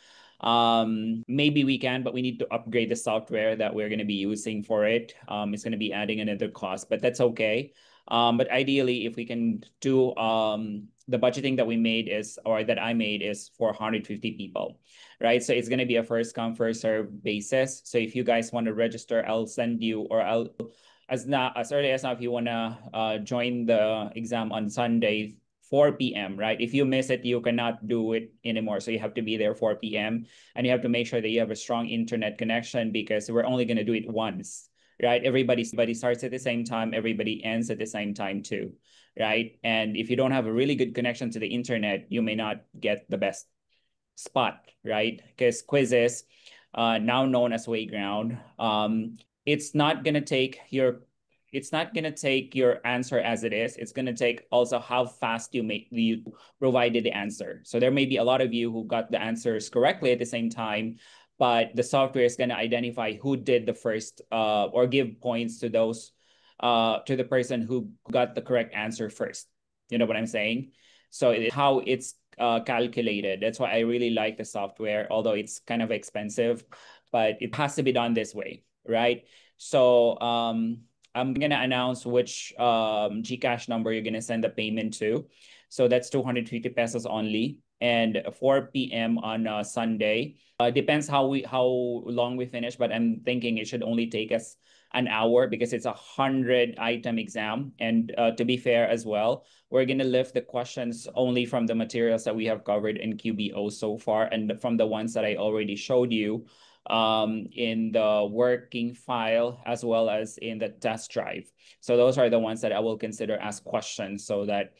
maybe we can, but we need to upgrade the software that we're going to be using for it. It's going to be adding another cost, but that's okay. But ideally, if we can do the budgeting that we made that I made is for 150 people, right? So it's going to be a first come, first serve basis. So if you guys want to register, I'll send you, or I'll as early as now, if you want to join the exam on Sunday, 4 p.m., right? If you miss it, you cannot do it anymore. So you have to be there 4 p.m. and you have to make sure that you have a strong internet connection, because we're only going to do it once, right? Everybody starts at the same time. Everybody ends at the same time too, right? And if you don't have a really good connection to the internet, you may not get the best spot, right? Because quizzes, now known as Wayground, it's not going to take your answer as it is. It's going to take also how fast you provided the answer. So there may be a lot of you who got the answers correctly at the same time, but the software is going to identify who did the first or give points to those to the person who got the correct answer first. You know what I'm saying? So how it's calculated. That's why I really like the software, although it's kind of expensive, but it has to be done this way, right? So I'm gonna announce which GCash number you're gonna send the payment to. So that's 250 pesos only, and 4 p.m. on Sunday. Depends how long we finish, but I'm thinking it should only take us an hour, because it's 100-item exam. And to be fair as well, we're gonna lift the questions only from the materials that we have covered in QBO so far, and from the ones that I already showed you in the working file as well as in the test drive. So those are the ones that I will consider as questions, so that,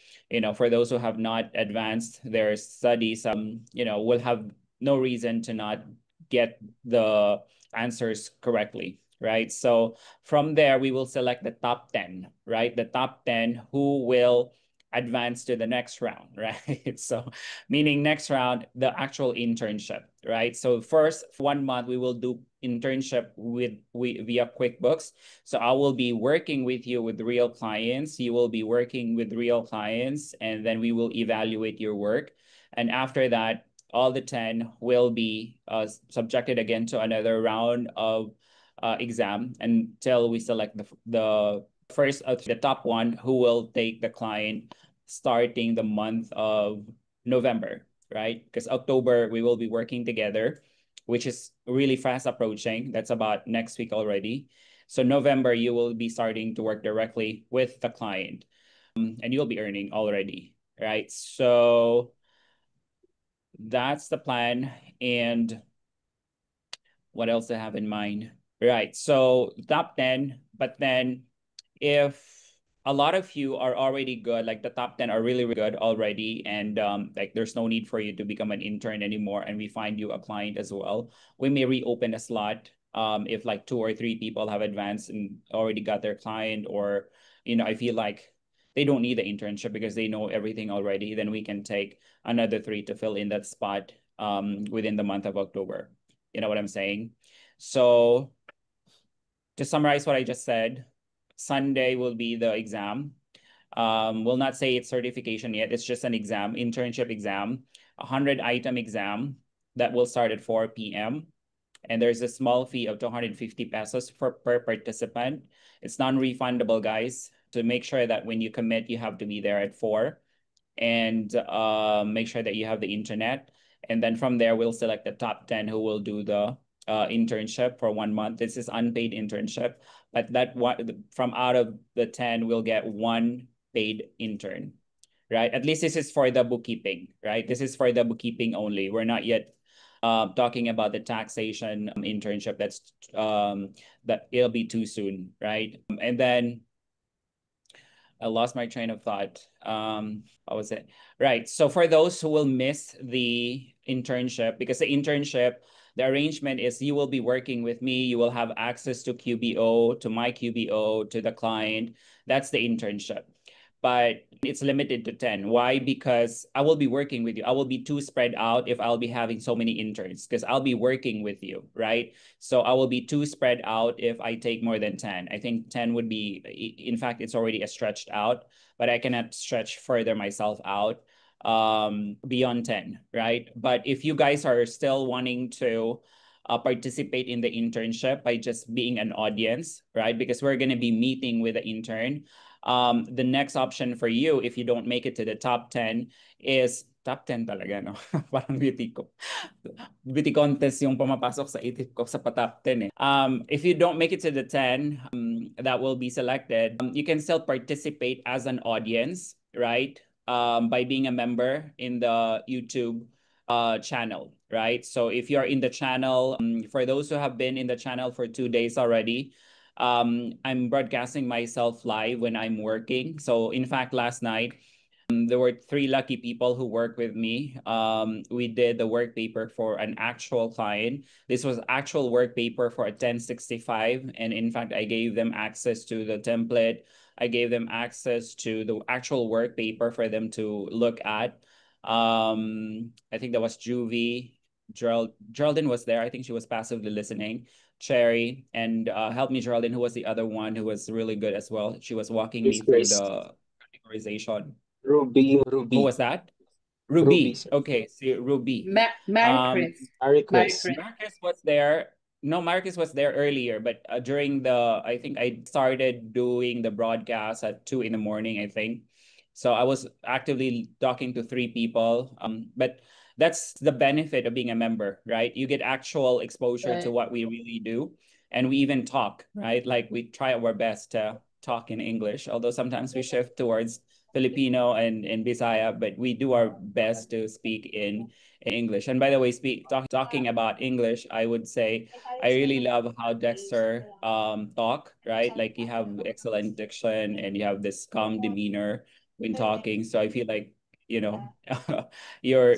for those who have not advanced their studies, will have no reason to not get the answers correctly, right? So from there, we will select the top 10, right? The top 10 who will advance to the next round, right? So meaning next round, the actual internship, right? So first 1 month, we will do internship via QuickBooks. So I will be working with you with real clients. You will be working with real clients, and then we will evaluate your work. And after that, all the 10 will be subjected again to another round of exam until we select the first of the top one who will take the client starting the month of November, right? Because October we will be working together, which is really fast approaching. That's about next week already. So November, you will be starting to work directly with the client, and you'll be earning already, right? So that's the plan. And what else do I have in mind? Right. So top 10, but then if a lot of you are already good, like the top 10 are really, really good already, and like there's no need for you to become an intern anymore, and we find you a client as well, we may reopen a slot if like 2 or 3 people have advanced and already got their client, or I feel like they don't need the internship because they know everything already, then we can take another 3 to fill in that spot within the month of October. You know what I'm saying? So to summarize what I just said, Sunday will be the exam. We'll not say it's certification yet. It's just an exam, internship exam, 100-item exam that will start at 4 p.m. And there's a small fee of 250 pesos per participant. It's non-refundable, guys. To make sure that when you commit, you have to be there at 4. And make sure that you have the internet. And then from there, we'll select the top 10 who will do the internship for 1 month. This is unpaid internship, but from out of the 10, we'll get 1 paid intern, right? At least this is for the bookkeeping, right? This is for the bookkeeping only. We're not yet talking about the taxation internship. That it'll be too soon, right? And then I lost my train of thought. What was it? Right. So for those who will miss the internship, because the internship, the arrangement is you will be working with me. You will have access to QBO, to my QBO, to the client. That's the internship. But it's limited to 10. Why? Because I will be working with you. I will be too spread out if I'll be having so many interns, because I'll be working with you, right? So I will be too spread out if I take more than 10. I think 10 would be, in fact, it's already stretched out, but I cannot stretch further myself out beyond 10, right? But if you guys are still wanting to participate in the internship by just being an audience, right? Because we're going to be meeting with the intern. The next option for you, if you don't make it to the top 10, is top 10 talaga, no? Parang beauty ko. Beauty contest yung pumapasok sa isip ko sa top 10 eh. If you don't make it to the 10 that will be selected, you can still participate as an audience, right? By being a member in the YouTube channel, right? So if you're in the channel, for those who have been in the channel for 2 days already, I'm broadcasting myself live when I'm working. So in fact, last night, there were 3 lucky people who worked with me. We did the work paper for an actual client. This was actual work paper for a 1065. And in fact, I gave them access to the template. I gave them access to the actual work paper for them to look at. I think that was Juvie. Geraldine was there. I think she was passively listening. Cherry, and help me, Geraldine, who was the other one who was really good as well. She was walking me through the categorization. Ruby. Who was that? Ruby. Okay, see, Ruby. Mary Chris. Marcus was there. No, Marcus was there earlier, but during I think I started doing the broadcast at 2 in the morning, I think. So I was actively talking to 3 people. But that's the benefit of being a member, right? You get actual exposure to what we really do. And we even talk, right? Like we try our best to talk in English, although sometimes we shift towards Filipino and Bisaya, but we do our best to speak in English. And by the way, talking about English, I would say I really love how Dexter talk, right? Like you have excellent diction and you have this calm demeanor when talking. So I feel like, you know, you're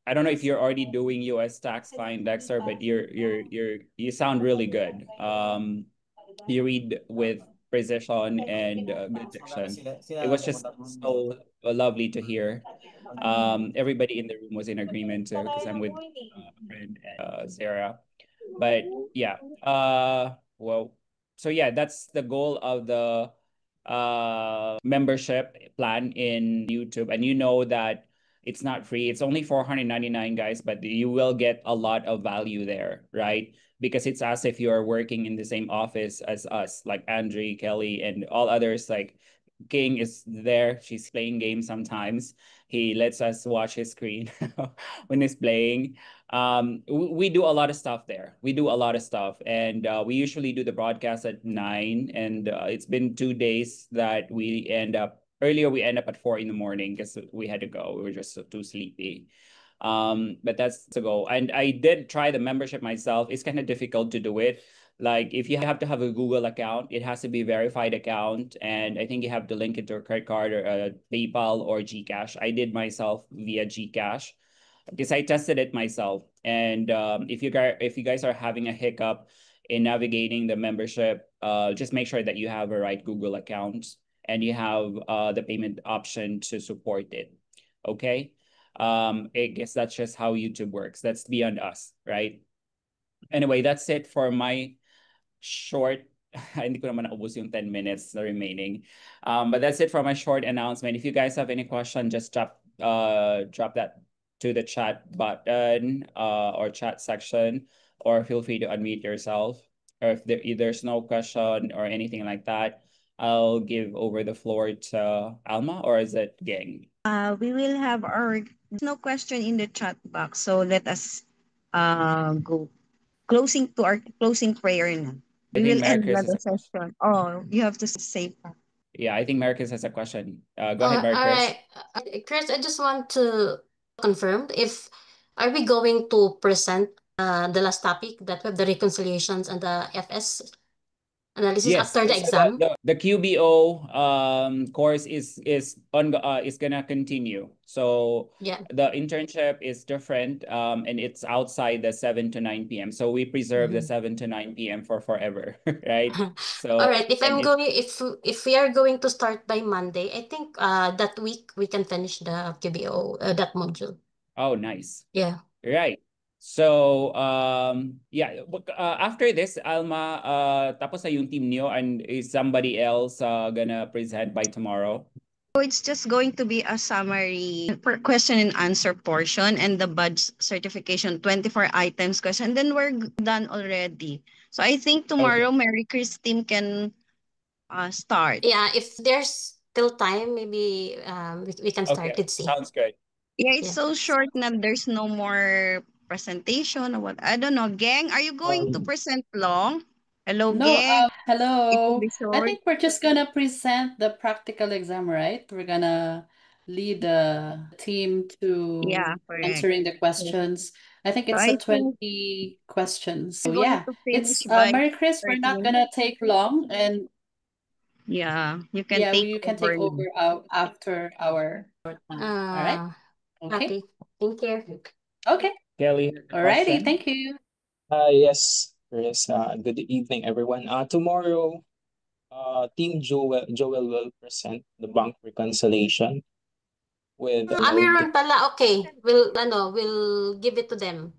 I don't know if you're already doing US tax fine, Dexter, but you sound really good. You read with precision and good diction. It was just so lovely to hear. Everybody in the room was in agreement too, because I'm with a friend, Sarah. But yeah, well, so yeah, that's the goal of the membership plan in YouTube. And you know that it's not free. It's only 499, guys, but you will get a lot of value there, right? Because it's as if you're working in the same office as us, like Andre, Kelly, and all others. Like King is there. She's playing games sometimes. He lets us watch his screen when he's playing. We do a lot of stuff there. We do a lot of stuff, and we usually do the broadcast at 9. And it's been 2 days that we end up earlier. We end up at 4 in the morning because we had to go. We were just too sleepy. But that's to go. And I did try the membership myself. It's kind of difficult to do it. Like if you have to have a Google account, it has to be a verified account. And I think you have to link it to a credit card or a PayPal or Gcash. I did myself via Gcash because I tested it myself. And if you guys are having a hiccup in navigating the membership, just make sure that you have a right Google account and you have the payment option to support it. Okay. I guess that's just how YouTube works. That's beyond us, right? Anyway, that's it for my short. Hindi ko naman naubos yung 10 minutes na remaining. But that's it for my short announcement. If you guys have any question, just drop that to the chat button or chat section, or feel free to unmute yourself. Or if there's no question or anything like that, I'll give over the floor to Alma, or is it Gang? We will have there's no question in the chat box, so let us go to our closing prayer now. I We think will end Marcus the has a question. session. Oh, you have to say pa. Yeah, I think Marcus has a question. Go ahead, All Marcus. right. Chris, I just want to confirm if are we going to present the last topic that we have the reconciliations and the FS analysis Yes, after the so exam? the QBO course is gonna continue. So Yeah. the internship is different and it's outside the 7 to 9 p.m. So we preserve the 7 to 9 p.m. for forever, right? So All right. If and I'm going, if we are going to start by Monday, I think that week we can finish the QBO that module. oh, nice. Yeah. Right. So, yeah, after this, Alma, tapos na yung team niyo, and is somebody else gonna present by tomorrow? So it's just going to be a summary for question and answer portion and the badge certification 24 items question. Then we're done already. So I think tomorrow Mary Chris team can start. Yeah. If there's still time, maybe we can start. Okay, Let's see. sounds good. Yeah, it's so short na there's no more presentation or what. I don't know. Gang, are you going to present long? Hello, No, Gang. hello. Be I short. think we're just gonna present the practical exam, right? We're gonna lead the team to Yeah, correct. answering the questions. I think So it's I a think 20 questions. So we're going yeah, to finish it's by Mary Chris, we're not 13. gonna take long, and Yeah, you can yeah, take you can over take now. over out after our short time. All right? Okay. Happy. Thank you. Okay. Kelly, Alrighty, question? thank you. Yes, Chris. Good evening, everyone. Tomorrow, Team Joel will present the bank reconciliation with Meron pala. Okay. We'll give it to them.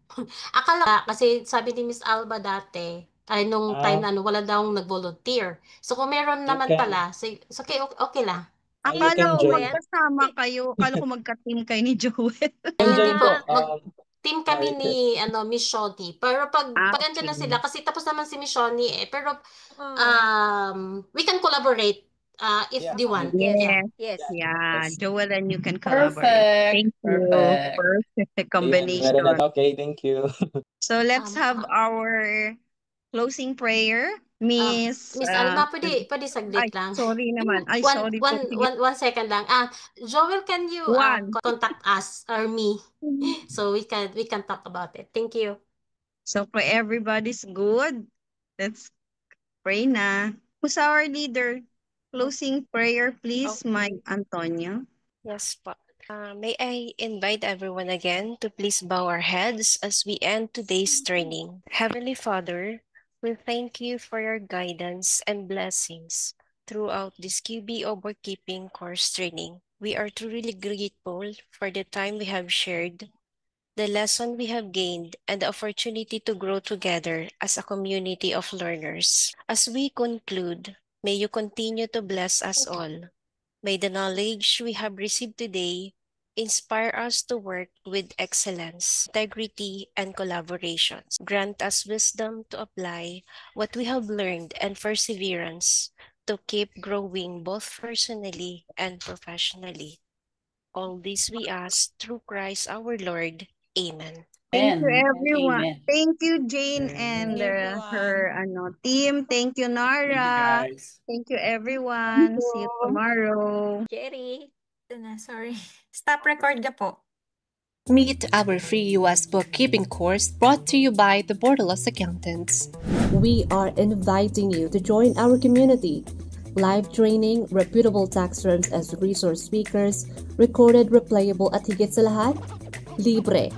Akala kasi sabi ni Miss Alba dati, ay nung time na wala daw nag-volunteer. So kung meron You naman can pala, so okay lang. you Akala can ko join. magkasama kayo. Akala ko magka-team kayo ni Joel. Can Hindi join po, po. team kami Mary ni Miss Shoni. Pero pag andyan na Okay. sila kasi tapos naman si Miss Shoni eh. Pero we can collaborate if Yeah, they want. Yes. Yes. Yeah, yes. Joel and you can collaborate. Perfect. Thank you. Perfect. Perfect Ayan, meron na. combination. Okay, thank you. So let's have our closing prayer. Miss, Miss Alma, pwede saglit lang. sorry naman. Ay, One, sorry po. one, Sige. one second lang. Joel, can you contact us or me so we can talk about it? Thank you. So for everybody's good, let's pray na. Who's our leader? Closing prayer, please, Mike Antonio. Yes po. May I invite everyone again to please bow our heads as we end today's training. Heavenly Father, we thank you for your guidance and blessings throughout this QBO bookkeeping course training. We are truly grateful for the time we have shared, the lesson we have gained, and the opportunity to grow together as a community of learners. As we conclude, may you continue to bless us all. May the knowledge we have received today inspire us to work with excellence, integrity, and collaborations. Grant us wisdom to apply what we have learned and perseverance to keep growing both personally and professionally. All this we ask through Christ our Lord. Amen. Thank you, everyone. Amen. Thank you, Jane and her team. Thank you, Nara. Thank you, everyone. See you tomorrow. Jerry. Sorry. Stop record ka po. Meet our free US bookkeeping course brought to you by the Borderless Accountants. We are inviting you to join our community. Live training, reputable tax firms as resource speakers, recorded, replayable at higit sa lahat, libre.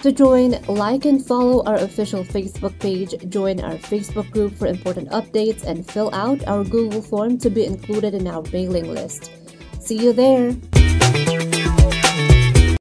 To join, like and follow our official Facebook page, join our Facebook group for important updates, and fill out our Google form to be included in our mailing list. See you there!